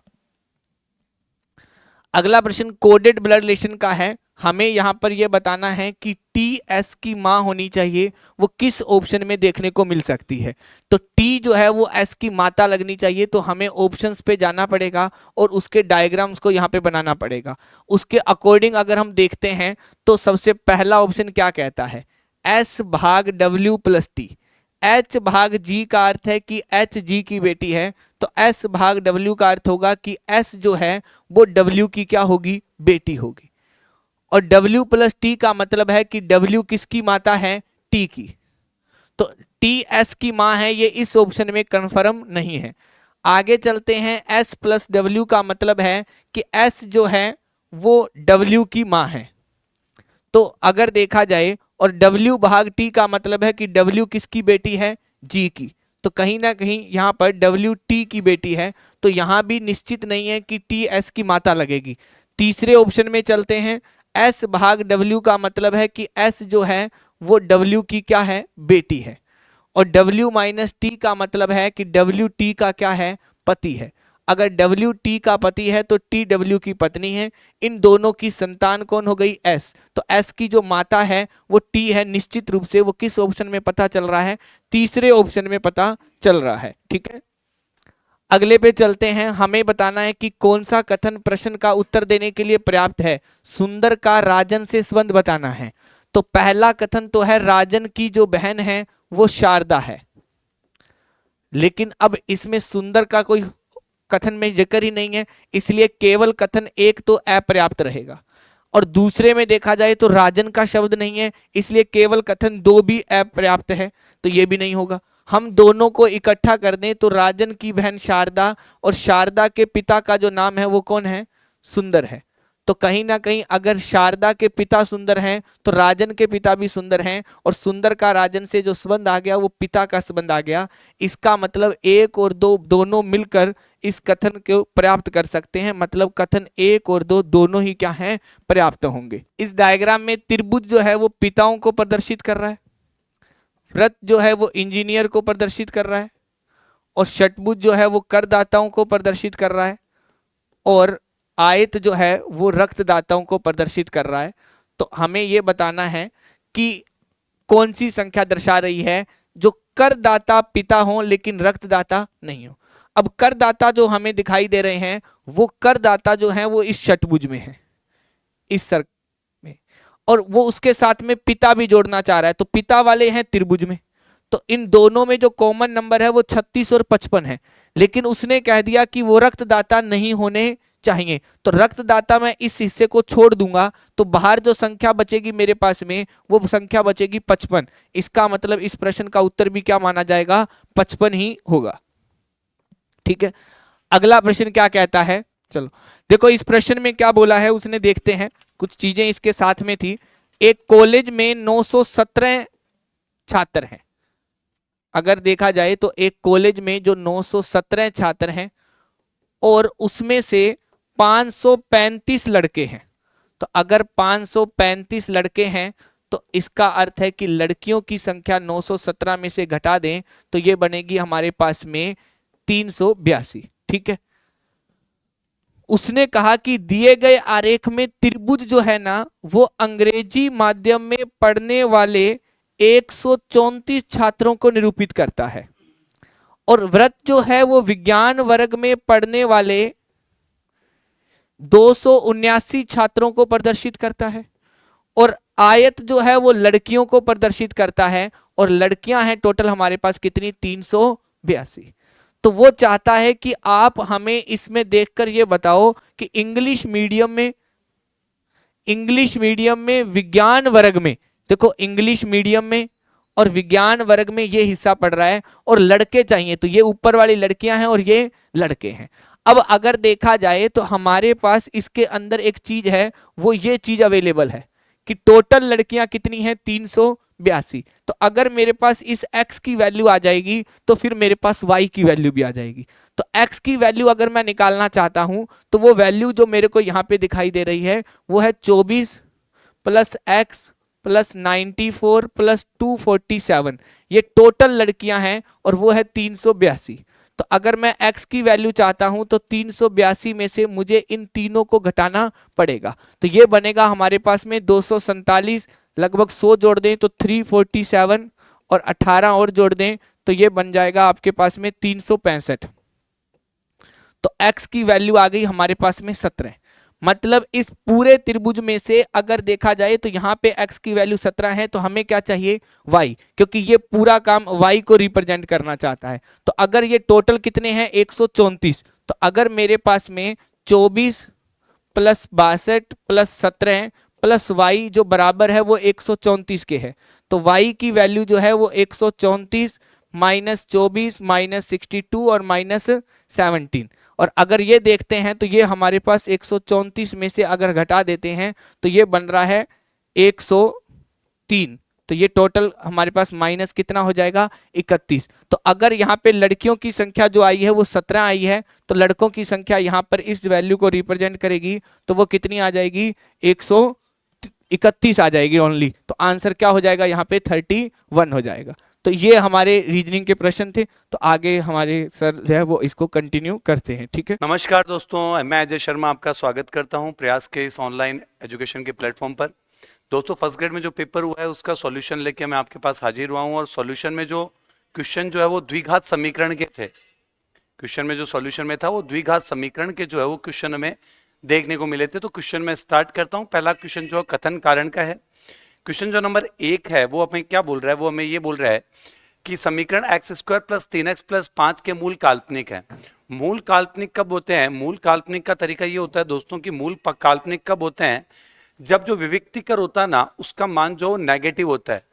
अगला प्रश्न कोडेड ब्लड रिलेशन का है। हमें यहां पर यह बताना है कि टी एस की मां होनी चाहिए, वो किस ऑप्शन में देखने को मिल सकती है। तो टी जो है वो एस की माता लगनी चाहिए, तो हमें ऑप्शंस पे जाना पड़ेगा और उसके डायग्राम्स को यहां पे बनाना पड़ेगा। उसके अकॉर्डिंग अगर हम देखते हैं तो सबसे पहला ऑप्शन क्या कहता है, एस भाग डब्ल्यू प्लस टी। एच भाग जी का अर्थ है कि एच जी की बेटी है, तो एस भाग डब्ल्यू का अर्थ होगा कि एस जो है वो डब्ल्यू की क्या होगी, बेटी होगी। और डब्ल्यू प्लस टी का मतलब है कि डब्ल्यू किसकी माता है, टी की। तो टी एस की मां है, ये इस ऑप्शन में कंफर्म नहीं है। आगे चलते हैं, एस प्लस डब्ल्यू का मतलब है कि एस जो है वो डब्ल्यू की मां है। तो अगर देखा जाए और W भाग T का मतलब है कि W किसकी बेटी है, G की, तो कहीं ना कहीं यहाँ पर W T की बेटी है, तो यहाँ भी निश्चित नहीं है कि T S की माता लगेगी। तीसरे ऑप्शन में चलते हैं, S भाग W का मतलब है कि S जो है वो W की क्या है, बेटी है। और W माइनस T का मतलब है कि W T का क्या है, पति है। अगर W T का पति है तो T W की पत्नी है। इन दोनों की संतान कौन हो गई, S। तो S की जो माता है वो T है, निश्चित रूप से वो किस ऑप्शन में पता चल रहा है, तीसरे ऑप्शन में पता चल रहा है। ठीक है, अगले पे चलते हैं। हमें बताना है कि कौन सा कथन प्रश्न का उत्तर देने के लिए पर्याप्त है। सुंदर का राजन से संबंध बताना है। तो पहला कथन तो है राजन की जो बहन है वो शारदा है, लेकिन अब इसमें सुंदर का कोई कथन में जिक्र ही नहीं है, इसलिए केवल कथन एक तो अपर्याप्त रहेगा। और दूसरे में देखा जाए तो राजन का शब्द नहीं है, इसलिए केवल कथन 2 भी अपर्याप्त है, तो ये भी नहीं होगा। हम दोनों को इकट्ठा कर दें तो राजन की बहन शारदा और शारदा के पिता का जो नाम है वो कौन है, सुंदर है। तो कहीं ना कहीं अगर शारदा के पिता सुंदर हैं तो राजन के पिता भी सुंदर हैं, और सुंदर का राजन से जो संबंध आ गया वो पिता का संबंध आ गया। इसका मतलब 1 और 2 दोनों मिलकर इस कथन को पर्याप्त कर सकते हैं, मतलब कथन 1 और 2 दोनों ही क्या हैं, पर्याप्त होंगे। इस डायग्राम में त्रिभुज जो है वो पिताओं को प्रदर्शित कर रहा है, वृत्त जो है वो इंजीनियर को प्रदर्शित कर रहा है, और षटभुज जो है वो करदाताओं को प्रदर्शित कर रहा है, और आयत जो है वो रक्तदाताओं को प्रदर्शित कर रहा है। तो हमें यह बताना है कि कौन सी संख्या दर्शा रही है जो करदाता पिता हो लेकिन रक्तदाता नहीं हो। अब करदाता जो हमें दिखाई दे रहे हैं वो करदाता जो है वो इस षटभुज में है, इस सर्कल में, और वो उसके साथ में पिता भी जोड़ना चाह रहा है, तो पिता वाले हैं त्रिभुज में। तो इन दोनों में जो कॉमन नंबर है वो 36 और 55 है, लेकिन उसने कह दिया कि वो रक्तदाता नहीं होने चाहिए, तो रक्तदाता मैं इस हिस्से को छोड़ दूंगा, तो बाहर जो संख्या बचेगी मेरे पास में वो संख्या बचेगी 55। इसका मतलब इस प्रश्न का उत्तर भी क्या माना जाएगा, 55 ही होगा। ठीक है, अगला प्रश्न क्या कहता है, चलो देखो इस प्रश्न में क्या बोला है उसने, देखते हैं। कुछ चीजें इसके साथ में थी। एक कॉलेज में 917 छात्र हैं। अगर देखा जाए तो एक कॉलेज में जो 917 छात्र हैं और उसमें से 535 लड़के हैं, तो अगर 535 लड़के हैं तो इसका अर्थ है कि लड़कियों की संख्या 917 में से घटा दें तो ये बनेगी हमारे पास में 382। ठीक है, उसने कहा कि दिए गए आरेख में त्रिभुज जो है ना वो अंग्रेजी माध्यम में पढ़ने वाले 134 छात्रों को निरूपित करता है, और वृत्त जो है वो विज्ञान वर्ग में पढ़ने वाले 279 छात्रों को प्रदर्शित करता है, और आयत जो है वो लड़कियों को प्रदर्शित करता है, और लड़कियां हैं टोटल हमारे पास कितनी, 382। तो वो चाहता है कि आप हमें इसमें देखकर ये बताओ कि इंग्लिश मीडियम में विज्ञान वर्ग में, देखो इंग्लिश मीडियम में और विज्ञान वर्ग में ये हिस्सा पढ़ रहा है, और लड़के चाहिए, तो ये ऊपर वाली लड़कियां हैं और ये लड़के हैं। अब अगर देखा जाए तो हमारे पास इसके अंदर एक चीज है, वो ये चीज अवेलेबल है कि टोटल लड़कियां कितनी हैं, 82। तो अगर मेरे पास इस x की वैल्यू आ जाएगी तो फिर मेरे पास y की वैल्यू भी आ जाएगी। तो x की वैल्यू अगर मैं निकालना चाहता हूं तो वो वैल्यू जो मेरे को यहाँ पे दिखाई दे रही है वो है 24 प्लस x प्लस 94 प्लस 247। ये टोटल लड़कियां हैं और वो है 382। तो अगर मैं x की वैल्यू चाहता हूं तो 382 में से मुझे इन तीनों को घटाना पड़ेगा। तो ये बनेगा हमारे पास में 247, लगभग 100 जोड़ दें तो 347 और 18 और जोड़ दें तो ये बन जाएगा आपके पास में 365। तो x की वैल्यू आ गई हमारे पास में 17। मतलब इस पूरे त्रिभुज में से अगर देखा जाए तो यहाँ पे x की वैल्यू 17 है तो हमें क्या चाहिए y, क्योंकि ये पूरा काम y को रिप्रेजेंट करना चाहता है। तो अगर ये टोटल कितने हैं 134, तो अगर मेरे पास में 24 प्लस 62 प्लस 17 प्लस y जो बराबर है वो 134 के है, तो y की वैल्यू जो है वो 134 माइनस 24 माइनस 62 और माइनस 17। और अगर ये देखते हैं तो ये हमारे पास 134 में से अगर घटा देते हैं तो ये बन रहा है 103। तो ये टोटल हमारे पास माइनस कितना हो जाएगा 31। तो अगर यहाँ पे लड़कियों की संख्या जो आई है वो 17 आई है तो लड़कों की संख्या यहाँ पर इस वैल्यू को रिप्रेजेंट करेगी तो वो कितनी आ जाएगी 131 आ जाएगी ओनली। तो आंसर क्या हो जाएगा यहाँ पे 31 हो जाएगा। तो ये हमारे रीजनिंग के प्रश्न थे। तो आगे हमारे सर जो है वो इसको कंटिन्यू करते हैं। ठीक है, नमस्कार दोस्तों, मैं अजय शर्मा आपका स्वागत करता हूं प्रयास के इस ऑनलाइन एजुकेशन के प्लेटफॉर्म पर। दोस्तों, फर्स्ट ग्रेड में जो पेपर हुआ है उसका सॉल्यूशन लेके मैं आपके पास हाजिर हुआ हूं और सॉल्यूशन में जो क्वेश्चन जो है वो द्विघात समीकरण के थे। क्वेश्चन में जो सॉल्यूशन में था वो द्विघात समीकरण के जो है वो क्वेश्चन हमें देखने को मिले थे। तो क्वेश्चन में स्टार्ट करता हूँ। पहला क्वेश्चन जो कथन कारण का है। क्वेश्चन जो नंबर 1 है वो हमें क्या बोल रहा है, वो हमें ये बोल रहा है कि समीकरण x² प्लस 3x प्लस 5 के मूल काल्पनिक है। मूल काल्पनिक कब होते हैं? मूल काल्पनिक का तरीका ये होता है दोस्तों कि मूल काल्पनिक कब होते हैं, जब जो विविक्तिकर होता है ना उसका मान जो नेगेटिव होता है,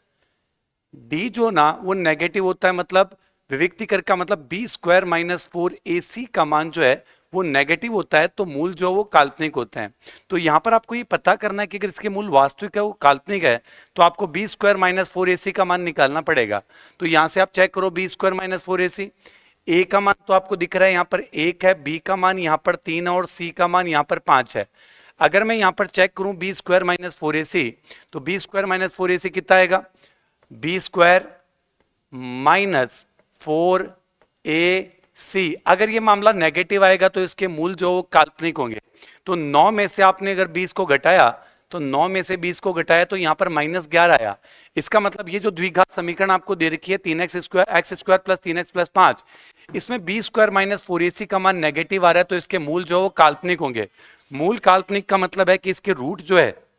d जो ना वो नेगेटिव होता है। मतलब विविक्तिकर का मतलब b² माइनस 4ac का मान जो है वो नेगेटिव होता है, तो मूल जो है वो काल्पनिक होते हैं। तो यहाँ पर आपको ये पता करना है कि अगर इसके मूल वास्तविक है वो काल्पनिक है तो आपको b² माइनस 4ac का मान निकालना पड़ेगा। तो यहाँ से आप चेक करो b² माइनस 4ac, a का मान तो आपको दिख रहा है यहाँ पर 1 है, b का मान यहाँ पर 3 है और c का मान यहाँ पर 5 है। अगर मैं यहाँ पर चेक करूँ b² माइनस 4ac तो b² माइनस 4ac कितना आएगा, b² माइनस 4ac। अगर ये मामला नेगेटिव आएगा तो इसके मूल जो काल्पनिक होंगे। तो 9 में से आपने अगर 20 को घटाया तो 9 में से 20 को घटाया तो यहाँ पर -11 आया। इसका मतलब ये जो द्विघात समीकरण आपको दे रखी है 3x² प्लस 3x प्लस 5, इसमें b² माइनस 4ac का मान नेगेटिव आ रहा है तो इसके मूल जो वो काल्पनिक होंगे। मूल काल्पनिक का मतलब है कि इसके रूट जो है,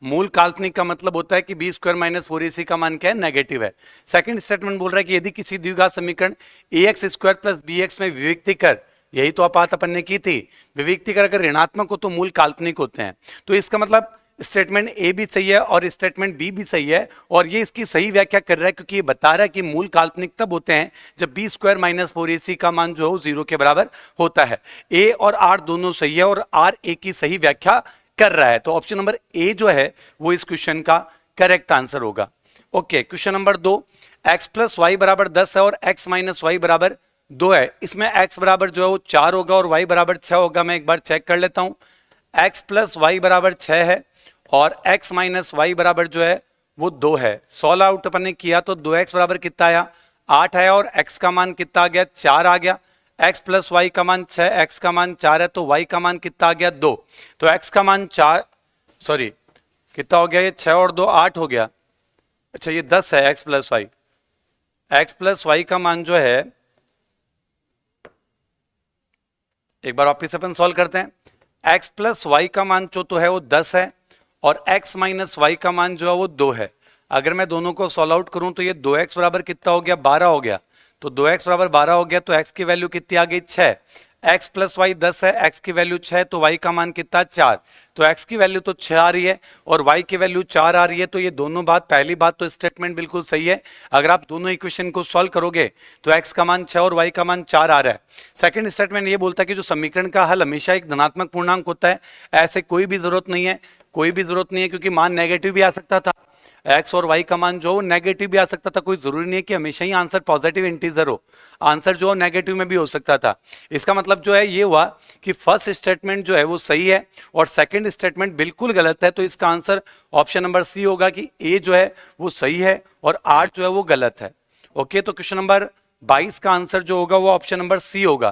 मूल काल्पनिक का मतलब होता है कि b² माइनस 4ac का मान क्या है, नेगेटिव है। सेकंड स्टेटमेंट बोल रहा है कि यदि किसी द्विघात समीकरण ax² प्लस bx में विविक्तिकर, यही तो बात अपन ने की थी, विविक्तिकर अगर ऋणात्मक हो तो मूल काल्पनिक होते हैं। तो इसका मतलब स्टेटमेंट ए भी सही है और स्टेटमेंट बी भी सही है और ये इसकी सही व्याख्या कर रहा है क्योंकि ये बता रहा है कि मूल काल्पनिक तब होते हैं जब b² माइनस 4ac का मान जो है 0 के बराबर होता है। ए और आर दोनों सही है और आर ए की सही व्याख्या कर रहा है। तो ऑप्शन नंबर ए जो है वो इस क्वेश्चन का करेक्ट आंसर होगा। Okay, question number 2, x plus y बराबर 10 है और x माइनस वाई बराबर 2 है। इसमें x बराबर जो है वो 4 होगा और y बराबर 6 होगा। मैं एक बार चेक कर लेता हूं। x प्लस वाई बराबर 6 है और x माइनस वाई बराबर जो है वो 2 है। 16 आउट अपन ने किया तो 2x बराबर कितना आया, 8 आया और x का मान कितना आ गया, 4 आ गया। x प्लस वाई का मान 6, x का मान 4 है तो y का मान कितना आ गया, 2। तो x का मान 4, सॉरी कितना हो गया, ये 6 और 2 8 हो गया। अच्छा ये 10 है x plus y. x plus y का मान जो है, एक बार वापिस अपन सॉल्व करते हैं। x प्लस वाई का मान जो तो है वो 10 है और x माइनस वाई का मान जो है वो 2 है। अगर मैं दोनों को सॉल्व आउट करूं तो ये 2x बराबर कितना हो गया, 12 हो गया। तो 2x बराबर 12 हो गया तो x की वैल्यू कितनी आ गई, 6। x प्लस वाई 10 है, x की वैल्यू 6 तो y का मान कितना, 4। तो x की वैल्यू तो 6 आ रही है और y की वैल्यू 4 आ रही है। तो ये दोनों बात, पहली बात तो स्टेटमेंट बिल्कुल सही है। अगर आप दोनों इक्वेशन को सॉल्व करोगे तो x का मान 6 और y का मान 4 आ रहा है। सेकंड स्टेटमेंट ये बोलता है कि जो समीकरण का हल हमेशा एक धनात्मक पूर्णांक होता है। ऐसे कोई भी जरूरत नहीं है, कोई भी जरूरत नहीं है क्योंकि मान नेगेटिव भी आ सकता था। एक्स और वाई का मान जो हो नेगेटिव भी आ सकता था, कोई जरूरी नहीं है कि हमेशा ही आंसर पॉजिटिव इंटीजर हो, आंसर जो हो नेगेटिव में भी हो सकता था। इसका मतलब जो है ये हुआ कि फर्स्ट स्टेटमेंट जो है वो सही है और सेकंड स्टेटमेंट बिल्कुल गलत है, तो इसका आंसर ऑप्शन नंबर सी होगा कि ए जो है वो सही है और 8 जो है वो गलत है। ओके, तो क्वेश्चन नंबर 22 का आंसर जो होगा वो ऑप्शन नंबर सी होगा।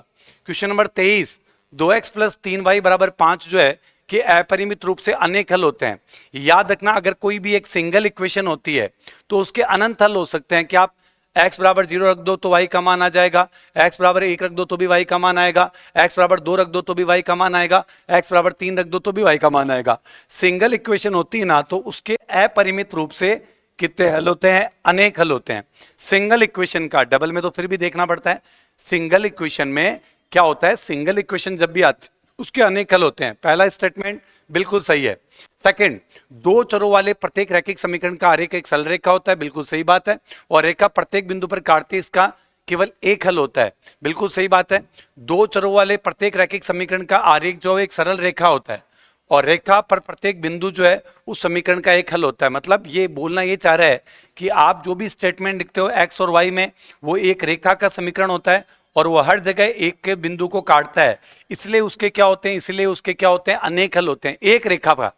Question number 23, 2x plus 3y बराबर 5 जो है कि अपरिमित रूप से अनेक हल होते हैं। याद रखना, अगर कोई भी एक सिंगल इक्वेशन होती है तो उसके अनंत हल हो सकते हैं कि आप x बराबर 0 रख दो तो y का मान आ जाएगा, x बराबर 1 रख दो तो भी y का मान आएगा, x बराबर 2 रख दो तो भी y का मान आएगा, x बराबर 3 रख दो तो भी y का मान आएगा। सिंगल इक्वेशन होती है ना तो उसके अपरिमित रूप से कितने हल होते हैं? अनेक हल होते हैं। सिंगल इक्वेशन का, डबल में तो फिर भी देखना पड़ता है, सिंगल इक्वेशन में क्या होता है, सिंगल इक्वेशन जब भी आती उसके अनेक हल होते हैं। पहला स्टेटमेंट बिल्कुल सही है। सेकंड, दो चरों वाले प्रत्येक रैखिक समीकरण का आरेख एक सरल रेखा होता है, बिल्कुल सही बात है। और रेखा प्रत्येक बिंदु पर काटती है, इसका केवल एक हल होता है, बिल्कुल सही बात है। दो चरों वाले प्रत्येक रैखिक समीकरण का आरेख जो है एक सरल रेखा होता है और रेखा पर प्रत्येक बिंदु जो है उस समीकरण का एक हल होता है। मतलब ये बोलना ये चाह रहा है कि आप जो भी स्टेटमेंट लिखते हो एक्स और वाई में, वो एक रेखा का समीकरण होता है और वो हर जगह एक के बिंदु को काटता है, इसलिए उसके क्या होते हैं, इसलिए उसके क्या होते हैं, अनेक हल होते हैं। एक रेखा का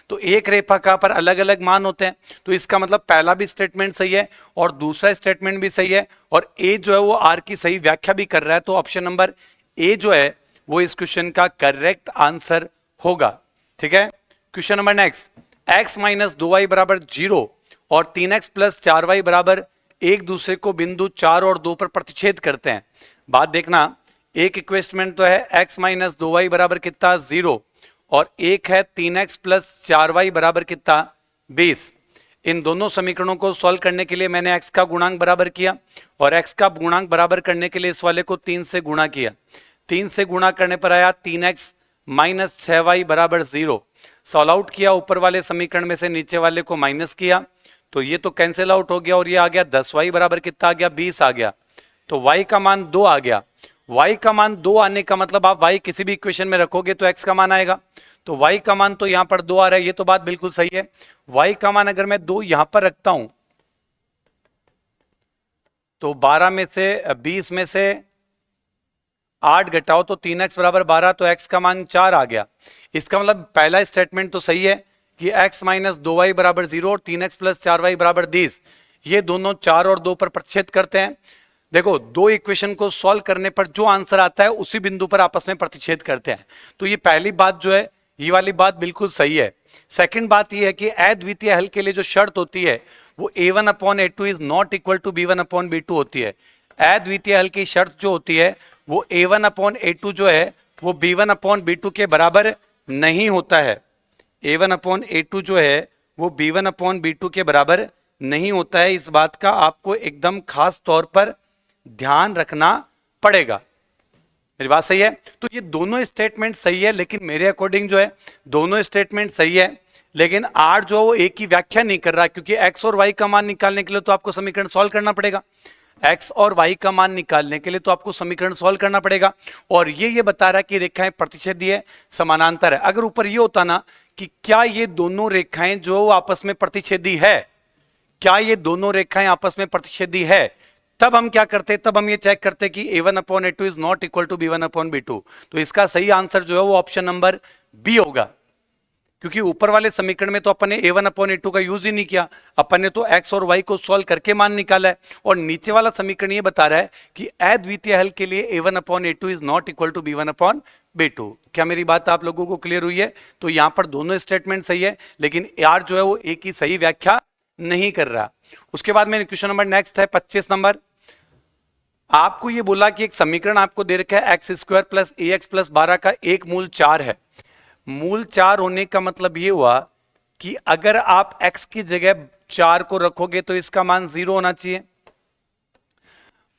तो एक रेखा का पर अलग अलग मान होते हैं, तो इसका मतलब पहला भी स्टेटमेंट सही है और दूसरा स्टेटमेंट भी सही है और ए जो है वो आर की सही व्याख्या भी कर रहा है। तो ऑप्शन नंबर ए जो है वो इस क्वेश्चन का करेक्ट आंसर होगा। ठीक है, question number next, x minus 2y बराबर 0 और 3x प्लस 4y बराबर एक दूसरे को बिंदु 4 और 2 पर प्रतिच्छेद करते हैं। बात देखना, एक इक्वेशमेंट तो है x माइनस 2y बराबर कितना 0 और एक है 3x प्लस 4y बराबर कितना 20। इन दोनों समीकरणों को सॉल्व करने के लिए मैंने x का गुणांक बराबर किया और x का गुणांक बराबर करने के लिए इस वाले को 3 से गुणा किया। 3 से गुणा करने पर आया 3x माइनस 6y बराबर 0। सॉल्व आउट किया, ऊपर वाले समीकरण में से नीचे वाले को माइनस किया तो ये तो कैंसिल आउट हो गया और ये आ गया 10y बराबर कितना आ गया 20 आ गया। तो y का मान 2 आ गया। y का मान 2 आने का मतलब आप y किसी भी इक्वेशन में रखोगे तो x का मान आएगा, तो y का मान तो यहां पर 2 आ रहा है, ये तो बात बिल्कुल सही है। y का मान अगर मैं 2 यहां पर रखता हूं तो 12 में से 20 में से 8 घटाओ तो 3x बराबर 12, तो x का मान 4 आ गया। इसका मतलब पहला स्टेटमेंट तो सही है कि x माइनस 2y बराबर 0 और 3x प्लस 4y बराबर 20, ये दोनों 4 और 2 पर प्रतिच्छेद करते हैं। देखो, दो इक्वेशन को सॉल्व करने पर जो आंसर आता है उसी बिंदु पर आपस में प्रतिच्छेद करते हैं, तो ये पहली बात जो है ये वाली बात बिल्कुल सही है। सेकंड बात ये है कि अद्वितीय हल के लिए जो शर्त होती है वो a1 upon a2 is not equal to b1 upon b2 होती है। अद्वितीय हल की शर्त जो होती है वो a1 अपॉन a2 जो है वो b1 अपॉन b2 के बराबर नहीं होता है। a1 अपॉन a2 जो है वो b1 अपॉन b2 के बराबर नहीं होता है। इस बात का आपको एकदम खास तौर पर ध्यान रखना पड़ेगा। मेरी बात सही है? तो ये दोनों स्टेटमेंट सही है, लेकिन मेरे अकॉर्डिंग जो है दोनों स्टेटमेंट सही है, लेकिन आर जो है वो एक ही व्याख्या नहीं कर रहा, क्योंकि एक्स और वाई का मान निकालने के लिए तो आपको समीकरण सॉल्व करना पड़ेगा। एक्स और वाई का मान निकालने के लिए तो आपको समीकरण सॉल्व करना पड़ेगा और ये बता रहा है कि रेखाएं प्रतिच्छेदी है, समानांतर है। अगर ऊपर ये होता ना कि क्या ये दोनों रेखाएं जो आपस में प्रतिच्छेदी है, क्या ये दोनों रेखाएं आपस में प्रतिच्छेदी है, तब हम क्या करते, तब हम ये चेक करते कि a1 upon a2 is not equal to b1 upon b2। तो इसका सही आंसर जो है वो ऑप्शन नंबर बी होगा, क्योंकि ऊपर वाले समीकरण में तो अपन ने a1 अपॉन a2 का यूज ही नहीं किया, अपन ने तो x और y को सॉल्व करके मान निकाला है। और नीचे वाला समीकरण ये बता रहा है कि अद्वितीय हल के लिए a1 upon a2 is not equal to b1 upon b2। क्या मेरी बात आप लोगों को क्लियर हुई है? तो यहां पर दोनों स्टेटमेंट सही है, लेकिन यार जो है वो एक ही सही व्याख्या नहीं कर रहा। उसके बाद में क्वेश्चन नंबर नेक्स्ट है 25 नंबर। आपको ये बोला कि एक समीकरण आपको दे रखा है एक्स स्क्वायर प्लस ए एक्स प्लस 12 का एक मूल 4 है। मूल 4 होने का मतलब ये हुआ कि अगर आप x की जगह 4 को रखोगे तो इसका मान 0 होना चाहिए।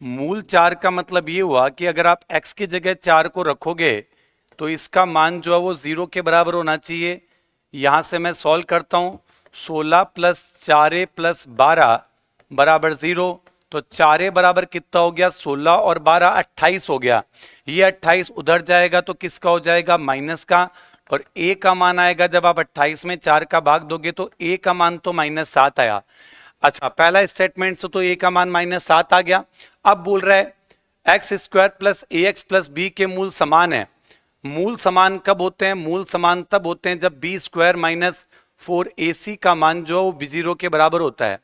मूल 4 का मतलब ये हुआ कि अगर आप x की जगह 4 को रखोगे तो इसका मान जो है वो 0 के बराबर होना चाहिए। यहां से मैं सॉल्व करता हूं, 16 प्लस 4a प्लस 12 बराबर 0, तो 4a बराबर कितना हो गया 16 और 12 28 हो गया। ये 28 उधर जाएगा तो किसका हो जाएगा, माइनस का, और a का मान आएगा जब आप 28 में 4 का भाग दोगे तो a का मान तो -7 आया। अच्छा, पहला स्टेटमेंट से तो a का मान -7 आ गया। अब बोल रहा है x² plus ax plus b के मूल समान है। मूल समान कब होते हैं? मूल समान तब होते हैं जब b² माइनस 4ac का मान जो है वो b0 के बराबर होता है।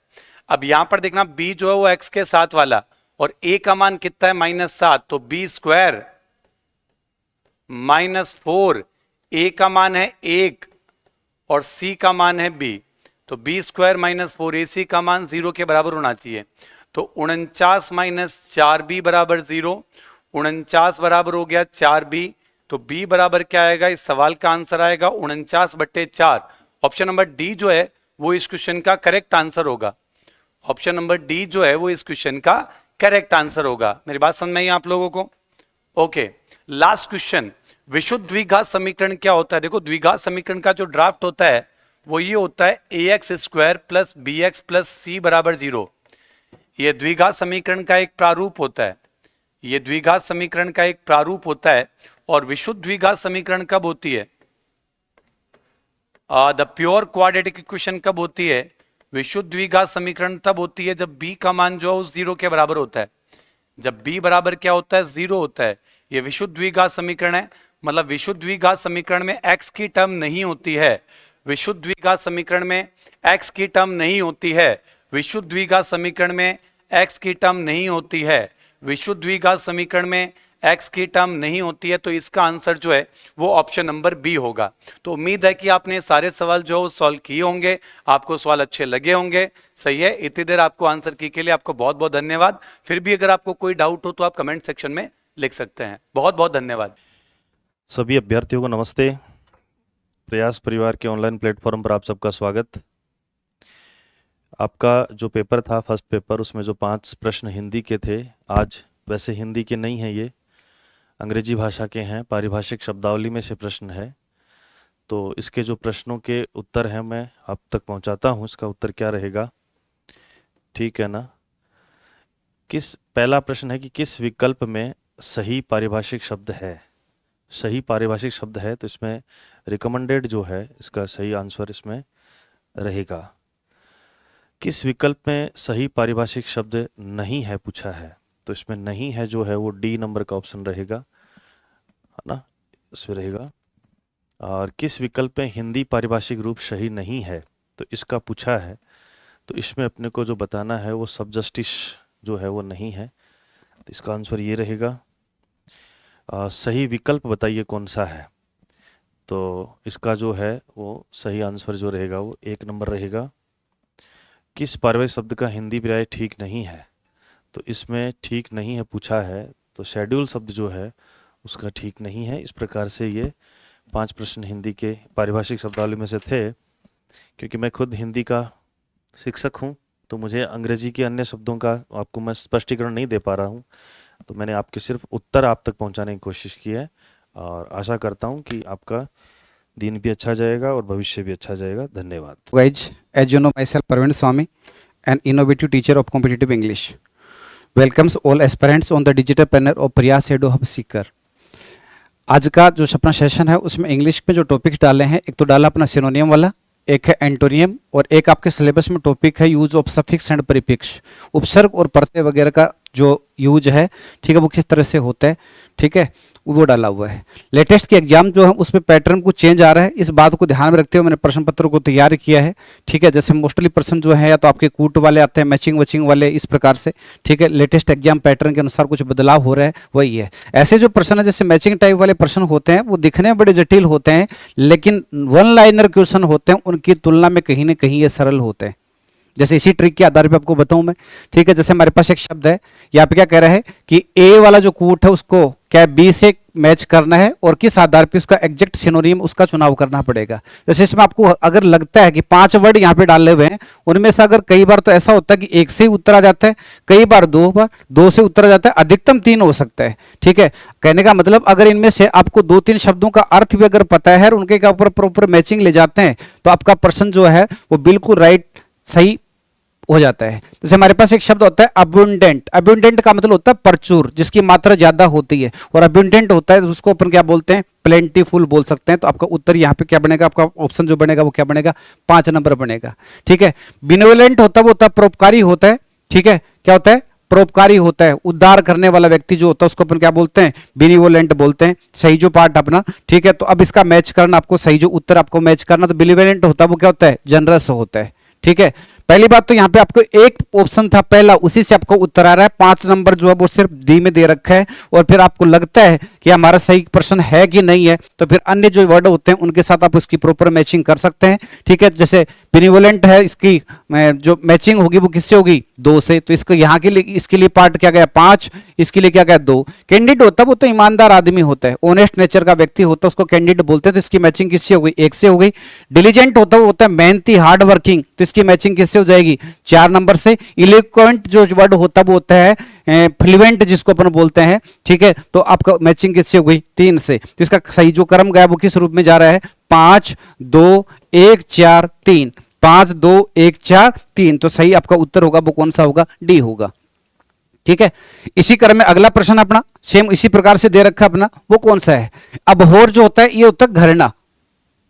अब यहां पर देखना b जो है वो x के साथ वाला और a का मान कितना है? -7, तो b² माइनस 4, a का मान है 1 और c का मान है b, तो b² माइनस 4ac का मान 0 के बराबर होना चाहिए। तो 49 माइनस 4b बराबर 0, 49 बराबर हो गया 4b, तो b बराबर क्या आएगा? इस सवाल का आंसर आएगा 49/4। ऑप्शन नंबर डी जो है वो इस क्वेश्चन का करेक्ट आंसर होगा। ऑप्शन नंबर डी जो है वो इस क्वेश्चन का करेक्ट आंसर होगा। मेरी बात समझ में आई आप लोगों को? ओके, लास्ट क्वेश्चन, विशुद्ध द्विघात समीकरण क्या होता है? देखो, द्विघात समीकरण का जो ड्राफ्ट होता है वो ये होता है ax² plus bx plus c बराबर 0। ये द्विघात समीकरण का एक प्रारूप होता है। ये द्विघात समीकरण का एक प्रारूप होता है। और विशुद्ध द्विघात समीकरण कब होती है? द प्योर क्वाड्रेटिक इक्वेशन कब होती है? विशुद्ध द्विघात समीकरण तब होती है जब b का मान जो है उस 0 के बराबर होता है। जब b बराबर क्या होता है? 0 होता है। ये विशुद्ध द्विघात समीकरण है, मतलब विशुद्ध द्विघात समीकरण में x की टर्म नहीं होती है। विशुद्ध द्विघात समीकरण में x की टर्म नहीं होती है। विशुद्ध द्विघात समीकरण में x की टर्म नहीं होती है। विशुद्ध द्विघात समीकरण में x की टर्म नहीं होती है, तो इसका आंसर जो है वो ऑप्शन नंबर बी होगा। तो उम्मीद है कि आपने सारे सवाल जो सॉल्व किए होंगे, आपको सवाल अच्छे लगे होंगे। सही है, इतनी देर आपको आंसर की के लिए आपको बहुत बहुत धन्यवाद। फिर भी अगर आपको कोई डाउट हो तो आप कमेंट सेक्शन में लिख सकते हैं। बहुत बहुत धन्यवाद। सभी अभ्यर्थियों को नमस्ते। प्रयास परिवार के ऑनलाइन प्लेटफॉर्म पर आप सबका स्वागत। आपका जो पेपर था फर्स्ट पेपर, उसमें जो 5 प्रश्न हिंदी के थे, आज वैसे हिंदी के नहीं हैं, ये अंग्रेजी भाषा के हैं, पारिभाषिक शब्दावली में से प्रश्न है। तो इसके जो प्रश्नों के उत्तर हैं मैं आप तक पहुंचाता हूं। इसका उत्तर क्या रहेगा, ठीक है ना? पहला प्रश्न है कि किस विकल्प में सही पारिभाषिक शब्द है? सही पारिभाषिक शब्द है तो इसमें रिकमेंडेड जो है इसका सही आंसर इसमें रहेगा। किस विकल्प में सही पारिभाषिक शब्द नहीं है पूछा है, तो इसमें नहीं है जो है वो डी नंबर का ऑप्शन रहेगा, है ना? इसमें रहेगा। और किस विकल्प में हिंदी पारिभाषिक रूप सही नहीं है, तो इसका पूछा है, तो इसमें अपने को जो बताना है वो सब जस्टिस जो है वो नहीं है, तो इसका आंसर ये रहेगा। सही विकल्प बताइए कौन सा है, तो इसका जो है वो सही आंसर जो रहेगा वो 1 नंबर रहेगा। किस पारिभाषिक शब्द का हिंदी पर्याय ठीक नहीं है, तो इसमें ठीक नहीं है पूछा है, तो शेड्यूल शब्द जो है उसका ठीक नहीं है। इस प्रकार से ये 5 प्रश्न हिंदी के पारिभाषिक शब्दावली में से थे। क्योंकि मैं खुद हिंदी का शिक्षक हूँ, तो मुझे अंग्रेजी के अन्य शब्दों का आपको मैं स्पष्टीकरण नहीं दे पा रहा हूँ, तो मैंने आपके सिर्फ उत्तर आप तक पहुँचाने की कोशिश की है। और आशा करता हूँ कि आपका दिन भी अच्छा जाएगा और भविष्य भी अच्छा जाएगा। धन्यवाद। Guys, as you know, myself Praveen Swami, an innovative teacher of competitive English, welcomes all aspirants on the digital panel of Prayas Edu Hub Seeker. आज का जो अपना सेशन है उसमें इंग्लिश में जो टॉपिक्स डाले हैं, एक तो डाला अपना सिनोनियम वाला, एक है एंटोनियम, और एक आपके सिलेबस में टॉपिक है use of suffix and prefix, उपसर्ग और प्रत्यय वगैरह का जो यूज है, ठीक है, वो किस तरह से होता है, ठीक है, वो डाला हुआ है। लेटेस्ट के एग्जाम जो है उसमें पैटर्न कुछ चेंज आ रहा है, इस बात को ध्यान में रखते हुए मैंने प्रश्न पत्र को तैयार किया है, ठीक है। जैसे मोस्टली प्रश्न जो है या तो आपके कूट वाले आते हैं, मैचिंग वचिंग वाले, इस प्रकार से, ठीक है। लेटेस्ट एग्जाम पैटर्न के अनुसार कुछ बदलाव हो रहा है, वही है। ऐसे जो प्रश्न है जैसे मैचिंग टाइप वाले प्रश्न होते हैं वो दिखने में बड़े जटिल होते हैं, लेकिन 1 लाइनर क्वेश्चन होते हैं, उनकी तुलना में कहीं ना कहीं ये सरल होते हैं। जैसे इसी ट्रिक के आधार पे आपको बताऊं मैं, ठीक है। जैसे हमारे पास एक शब्द है, यहाँ पे क्या कह रहा है कि ए वाला जो कूट है उसको क्या बी से मैच करना है और किस आधार पे उसका एग्जैक्ट सिनोनिम उसका चुनाव करना पड़ेगा। जैसे इसमें आपको अगर लगता है कि 5 वर्ड यहाँ पे डाले हुए हैं, उनमें से अगर कई बार तो ऐसा होता है कि 1 से ही उत्तर आ जाता है, कई बार 2 से उत्तर आ जाता है, अधिकतम 3 हो सकता है, ठीक है। कहने का मतलब अगर इनमें से आपको 2-3 शब्दों का अर्थ भी अगर पता है और उनके ऊपर प्रॉपर मैचिंग ले जाते हैं तो आपका प्रश्न जो है वो बिल्कुल राइट, सही हो जाता है। जैसे हमारे पास एक शब्द होता है अबुंडेंट, अबुंडेंट का मतलब होता है प्रचुर, जिसकी मात्रा ज्यादा होती है, और अबुंडेंट होता है उसको अपन क्या बोलते हैं, प्लेंटीफुल बोल सकते हैं। तो आपका उत्तर यहाँ पे क्या बनेगा, आपका ऑप्शन जो बनेगा वो क्या बनेगा, 5 नंबर बनेगा। ठीक है। बिनेवोलेंट होता है वो होता है परोपकारी होता है। ठीक है, क्या होता है, परोपकारी होता है, उद्धार करने वाला व्यक्ति जो होता है उसको अपन क्या बोलते हैं, बिनेवोलेंट बोलते हैं। सही जो पार्ट अपना। ठीक है, तो अब इसका मैच करना, आपको सही जो उत्तर आपको मैच करना, तो बिनेवोलेंट होता है वो क्या होता है, जनरस होता है। ठीक है, पहली बात तो यहाँ पे आपको एक ऑप्शन था पहला, उसी से आपको उत्तर आ रहा है। 5 नंबर जो है वो सिर्फ डी में दे रखा है, और फिर आपको लगता है कि हमारा सही प्रश्न है कि नहीं है, तो फिर अन्य जो वर्ड होते हैं उनके साथ आप उसकी प्रॉपर मैचिंग कर सकते हैं। ठीक है, जैसे बिनेवोलेंट है, इसकी जो मैचिंग होगी वो किससे होगी, 2 से। तो इसको यहाँ के लिए, इसके लिए पार्ट क्या गया 5, इसके लिए क्या गया 2। कैंडिडेट होता है वो तो ईमानदार आदमी होता है, ऑनेस्ट नेचर का व्यक्ति होता है, उसको कैंडिडेट बोलते हैं। तो इसकी मैचिंग किससे हो गई, 1 से हो गई। डिलीजेंट होता है वो होता है मेहनती, हार्ड वर्किंग, तो इसकी मैचिंग किससे हो जाएगी, 4 नंबर से। इलोक्वेंट जो वर्ड होता है वो होता है फ्लुएंट, जिसको अपन बोलते हैं। ठीक है, तो आपका मैचिंग किससे हो गई, 3 से। तो इसका सही जो क्रम गया वो किस रूप में जा रहा है, 5 2 1 4 3, 5 2 1 4 3। तो सही आपका उत्तर होगा वो कौन सा होगा, डी होगा। ठीक है, इसी क्रम में अगला प्रश्न अपना सेम इसी प्रकार से दे रखा अपना, वो कौन सा है, अबहोर जो होता है ये होता है घृणा।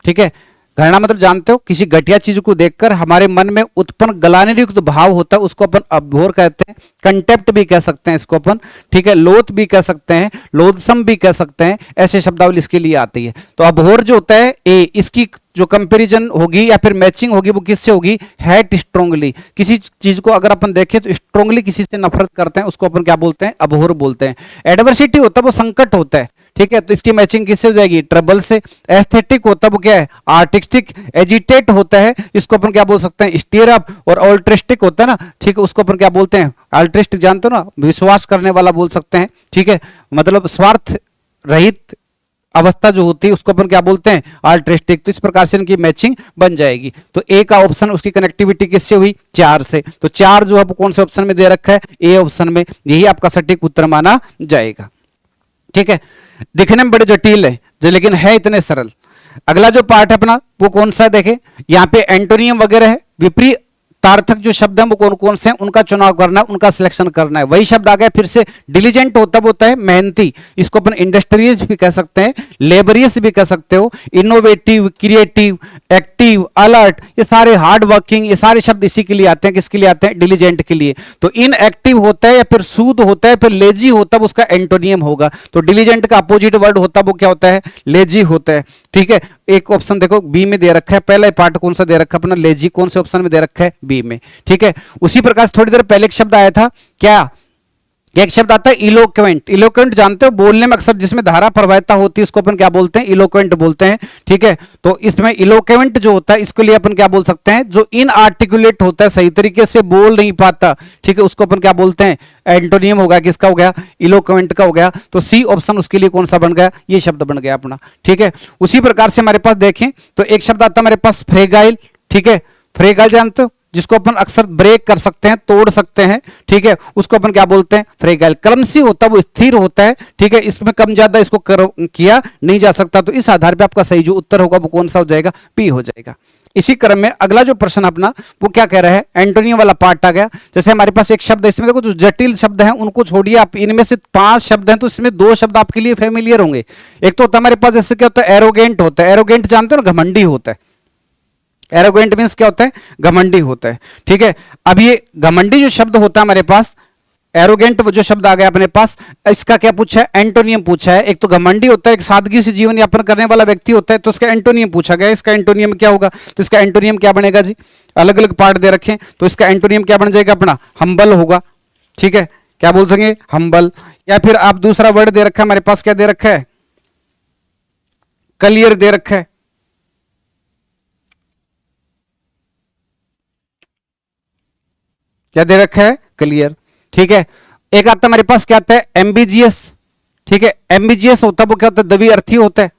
ठीक है, घृणा मतलब जानते हो, किसी घटिया चीज को देखकर हमारे मन में उत्पन्न गलाने युक्त भाव होता है, उसको अपन अबहोर कहते हैं। कंटेप्ट भी कह सकते हैं इसको अपन। ठीक है, लोथ भी कह सकते हैं, लोथसम भी कह सकते हैं, ऐसे शब्दावली इसके लिए आती है। तो अबहोर जो होता है ए, इसकी जो कंपैरिजन होगी या फिर मैचिंग होगी वो किससे होगी, हेट स्ट्रांगली। किसी चीज को अगर अपन देखें तो स्ट्रांगली किसी से नफरत करते हैं, उसको अपन क्या बोलते हैं, अबहोर बोलते हैं। एडवर्सिटी होता है वो संकट होता है। ठीक है, तो इसकी मैचिंग किससे हो जाएगी, ट्रबल से। एस्थेटिक होता है वो क्या है, आर्टिस्टिक। एजिटेट होता है, इसको अपन क्या बोल सकते हैं, स्टीयर अप। और ऑल्ट्रिस्टिक होता है ना, ठीक है, उसको अपन क्या बोलते हैं, अल्ट्रिस्टिक जानते हो ना, विश्वास करने वाला बोल सकते हैं। ठीक है, मतलब स्वार्थ रहित अवस्था जो होती है उसको अपन क्या बोलते हैं, अल्ट्रिस्टिक। तो इस प्रकार से इनकी मैचिंग बन जाएगी। तो ए का ऑप्शन, उसकी कनेक्टिविटी किससे हुई, 4 से। तो 4 जो है वो कौन से ऑप्शन में दे रखा है, ए ऑप्शन में। यही आपका सटीक उत्तर माना जाएगा। ठीक है, दिखने में बड़े जटिल है जो, लेकिन है इतने सरल। अगला जो पार्ट है अपना वो कौन सा है, देखें यहाँ पे एंटोनियम वगैरह है, विपरीत तार्थक जो शब्द हैं वो कौन कौन से हैं, उनका चुनाव करना है, उनका सिलेक्शन करना है। वही शब्द आ गया फिर से। डिलीजेंट होता है मेहनती, इसको अपन इंडस्ट्रियस भी कह सकते हैं, लेबरियस भी कह सकते हो। इनोवेटिव, क्रिएटिव, एक्टिव, अलर्ट, ये सारे हार्ड वर्किंग, ये सारे शब्द इसी के लिए आते हैं, किसके लिए आते हैं, डिलीजेंट के लिए। तो इनएक्टिव होता है या फिर सूद होता है, फिर लेजी होता है, उसका एंटोनियम होगा। तो डिलीजेंट का अपोजिट वर्ड होता है वो क्या होता है, लेजी होता है। ठीक है, एक ऑप्शन देखो बी में दे रखा है, पहला पार्ट कौन सा दे रखा है अपना, लेजी, कौन से ऑप्शन में दे रखा है, बी में। ठीक है, उसी प्रकार से थोड़ी देर पहले एक शब्द आया था, क्या, एक शब्द आता है इलोक्वेंट। इलोक्वेंट जानते हो, बोलने में अक्सर जिसमें धारा प्रवाहिता होती है उसको अपन क्या बोलते हैं, इलोक्वेंट बोलते हैं। ठीक है, तो इसमें इलोक्वेंट जो होता है इसके लिए अपन क्या बोल सकते हैं, जो इनआर्टिकुलेट होता है, सही तरीके से बोल नहीं पाता। ठीक है, उसको अपन क्या बोलते हैं, एंटोनियम हो गया, किसका हो गया, इलोक्वेंट का हो गया। तो सी ऑप्शन उसके लिए कौन सा बन गया, ये शब्द बन गया अपना। ठीक है, उसी प्रकार से हमारे पास देखें तो एक शब्द आता है हमारे पास फ्रेगाइल। ठीक है, फ्रेगाइल जानते हो, जिसको अपन अक्सर ब्रेक कर सकते हैं, तोड़ सकते हैं। ठीक है, उसको अपन क्या बोलते हैं, फ्रेगाइल। क्रमसी होता है वो स्थिर होता है। ठीक है, इसमें कम ज्यादा इसको किया नहीं जा सकता। तो इस आधार पे आपका सही जो उत्तर होगा वो कौन सा हो जाएगा, पी हो जाएगा। इसी क्रम में अगला जो प्रश्न अपना वो क्या कह रहा है, एंटोनियम वाला पार्ट आ गया। जैसे हमारे पास एक शब्द है, इसमें देखो जो जटिल शब्द हैं उनको छोड़िए आप, इनमें से 5 शब्द हैं तो इसमें 2 शब्द आपके लिए फेमिलियर होंगे। एक तो होता है हमारे पास, जैसे क्या होता है, एरोगेंट होता है। एरोगेंट जानते हो ना, घमंडी होता है। एरोगेंट मींस क्या होता है, घमंडी होता है। ठीक है, अब ये घमंडी जो शब्द होता है हमारे पास, एरोगेंट जो शब्द आ गया अपने पास, इसका क्या पूछा है, एंटोनियम पूछा है। एक तो घमंडी होता है, एक सादगी से जीवन यापन करने वाला व्यक्ति होता है, तो उसका एंटोनियम पूछा गया। इसका एंटोनियम क्या होगा, तो इसका एंटोनियम क्या बनेगा जी, अलग अलग पार्ट दे रखें तो इसका एंटोनियम क्या बन जाएगा अपना, हम्बल होगा। ठीक है, क्या बोल सकेंगे, हम्बल। या फिर आप दूसरा वर्ड दे रखा है हमारे पास, क्या दे रखा है, क्लियर दे रखा है। क्या दे रखा है, क्लियर। ठीक है, एक आता है हमारे पास, क्या आता है, एम्बिजियस। ठीक है, एम्बिजियस होता है वो क्या होता है, दवी अर्थी होता है।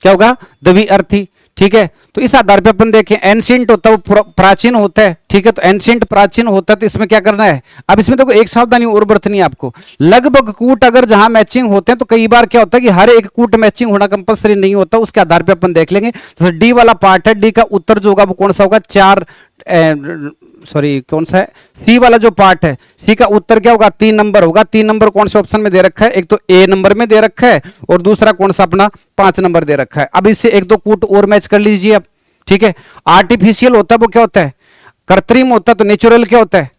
क्या होगा, दवी अर्थी। ठीक है, तो इस आधार पे अपन देखें एंशिएंट होता है वो प्राचीन होता है, ठीक है, तो एंशिएंट प्राचीन होता है, तो इसमें क्या करना है, अब इसमें देखो एक सावधानी और बरतनी है आपको, लगभग कूट अगर जहां मैचिंग होते हैं तो कई बार क्या होता है कि हर एक कूट मैचिंग होना कंपलसरी नहीं होता, उसके आधार पे अपन देख लेंगे। जैसे डी वाला पार्ट है, डी का उत्तर जो होगा वो कौन सा होगा, कौन सा है, सी वाला जो पार्ट है, सी का उत्तर क्या होगा, 3 नंबर होगा। 3 नंबर कौन से ऑप्शन में दे रखा है, एक तो ए नंबर में दे रखा है और दूसरा कौन सा अपना 5 नंबर दे रखा है। अब इससे एक दो कूट और मैच कर लीजिए अब, ठीक है। आर्टिफिशियल होता है वो क्या होता है, कृत्रिम होता है, तो नेचुरल क्या होता है,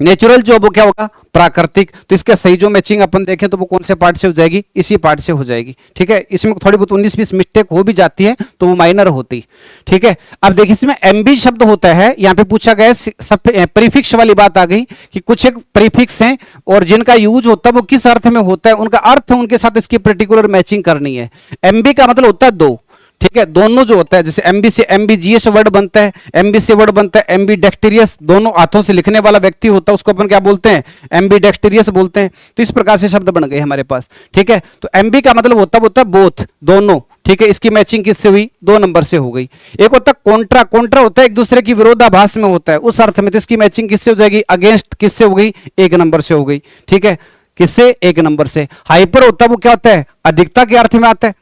नेचुरल जो वो क्या होगा, प्राकृतिक। तो इसका सही जो मैचिंग अपन देखें तो वो कौन से पार्ट से हो जाएगी, इसी पार्ट से हो जाएगी, ठीक है। इसमें थोड़ी बहुत 19-20 मिस्टेक हो भी जाती है तो वो माइनर होती, ठीक है। अब देखिए इसमें एमबी शब्द होता है, यहाँ पे पूछा गया सब प्रीफिक्स वाली बात आ गई कि कुछ एक प्रीफिक्स हैं और जिनका यूज होता है वो किस अर्थ में होता है, उनका अर्थ उनके साथ इसकी पर्टिकुलर मैचिंग करनी है। एमबी का मतलब होता है 2, ठीक है, दोनों जो होता है, जैसे एमबी से एमबीजीएस वर्ड बनता है, एमबी से वर्ड बनता है एमबी डेक्टेरियस, दोनों हाथों से लिखने वाला व्यक्ति होता है उसको अपन क्या बोलते हैं, एमबी डेक्टेरियस बोलते हैं। तो इस प्रकार से शब्द बन गए हमारे पास, ठीक है। तो एमबी का मतलब होता है बोथ, दोनों, ठीक है। इसकी मैचिंग किससे हुई, 2 नंबर से हो गई। एक होता है कॉन्ट्रा, कॉन्ट्रा होता है एक दूसरे की विरोधाभास में होता है, उस अर्थ में, तो इसकी मैचिंग किससे हो जाएगी, अगेंस्ट किससे हो गई, 1 नंबर से हो गई, ठीक है, किससे, 1 नंबर से। हाइपर होता है वो क्या होता है, अधिकता के अर्थ में आता है।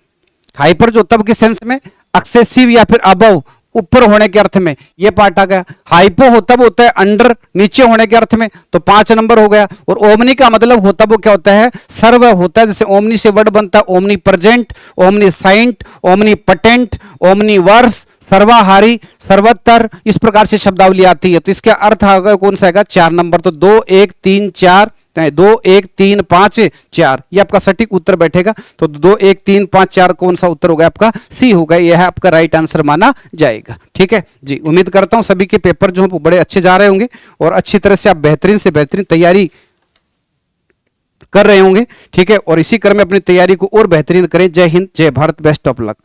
हाइपर जो होता है किस सेंस में, एक्सेसिव या फिर अबव, ऊपर होने के अर्थ में, ये पार्ट आ गया। हाइपो होता है अंडर, नीचे होने के अर्थ में, तो 5 नंबर हो गया। और ओमनी का मतलब होता है वो क्या होता है, सर्व होता है, जैसे ओमनी से वर्ड बनता है omnipresent, omniscient, omnipotent, omnivores, सर्वाहारी, सर्वत्र, इस प्रकार से शब्दावली आती है। तो इसका अर्थ आ गया कौन सा आएगा, 4 नंबर। तो 2 1 3 4 2 1 3 5 4 ये आपका सटीक उत्तर बैठेगा। तो 2 1 3 5 4 कौन सा उत्तर होगा आपका, सी होगा, यह है आपका राइट आंसर माना जाएगा, ठीक है जी। उम्मीद करता हूं सभी के पेपर जो है वो बड़े अच्छे जा रहे होंगे और अच्छी तरह से आप बेहतरीन से बेहतरीन तैयारी कर रहे होंगे, ठीक है। और इसी क्रम में अपनी तैयारी को और बेहतरीन करें। जय हिंद, जय भारत, बेस्ट ऑफ लक।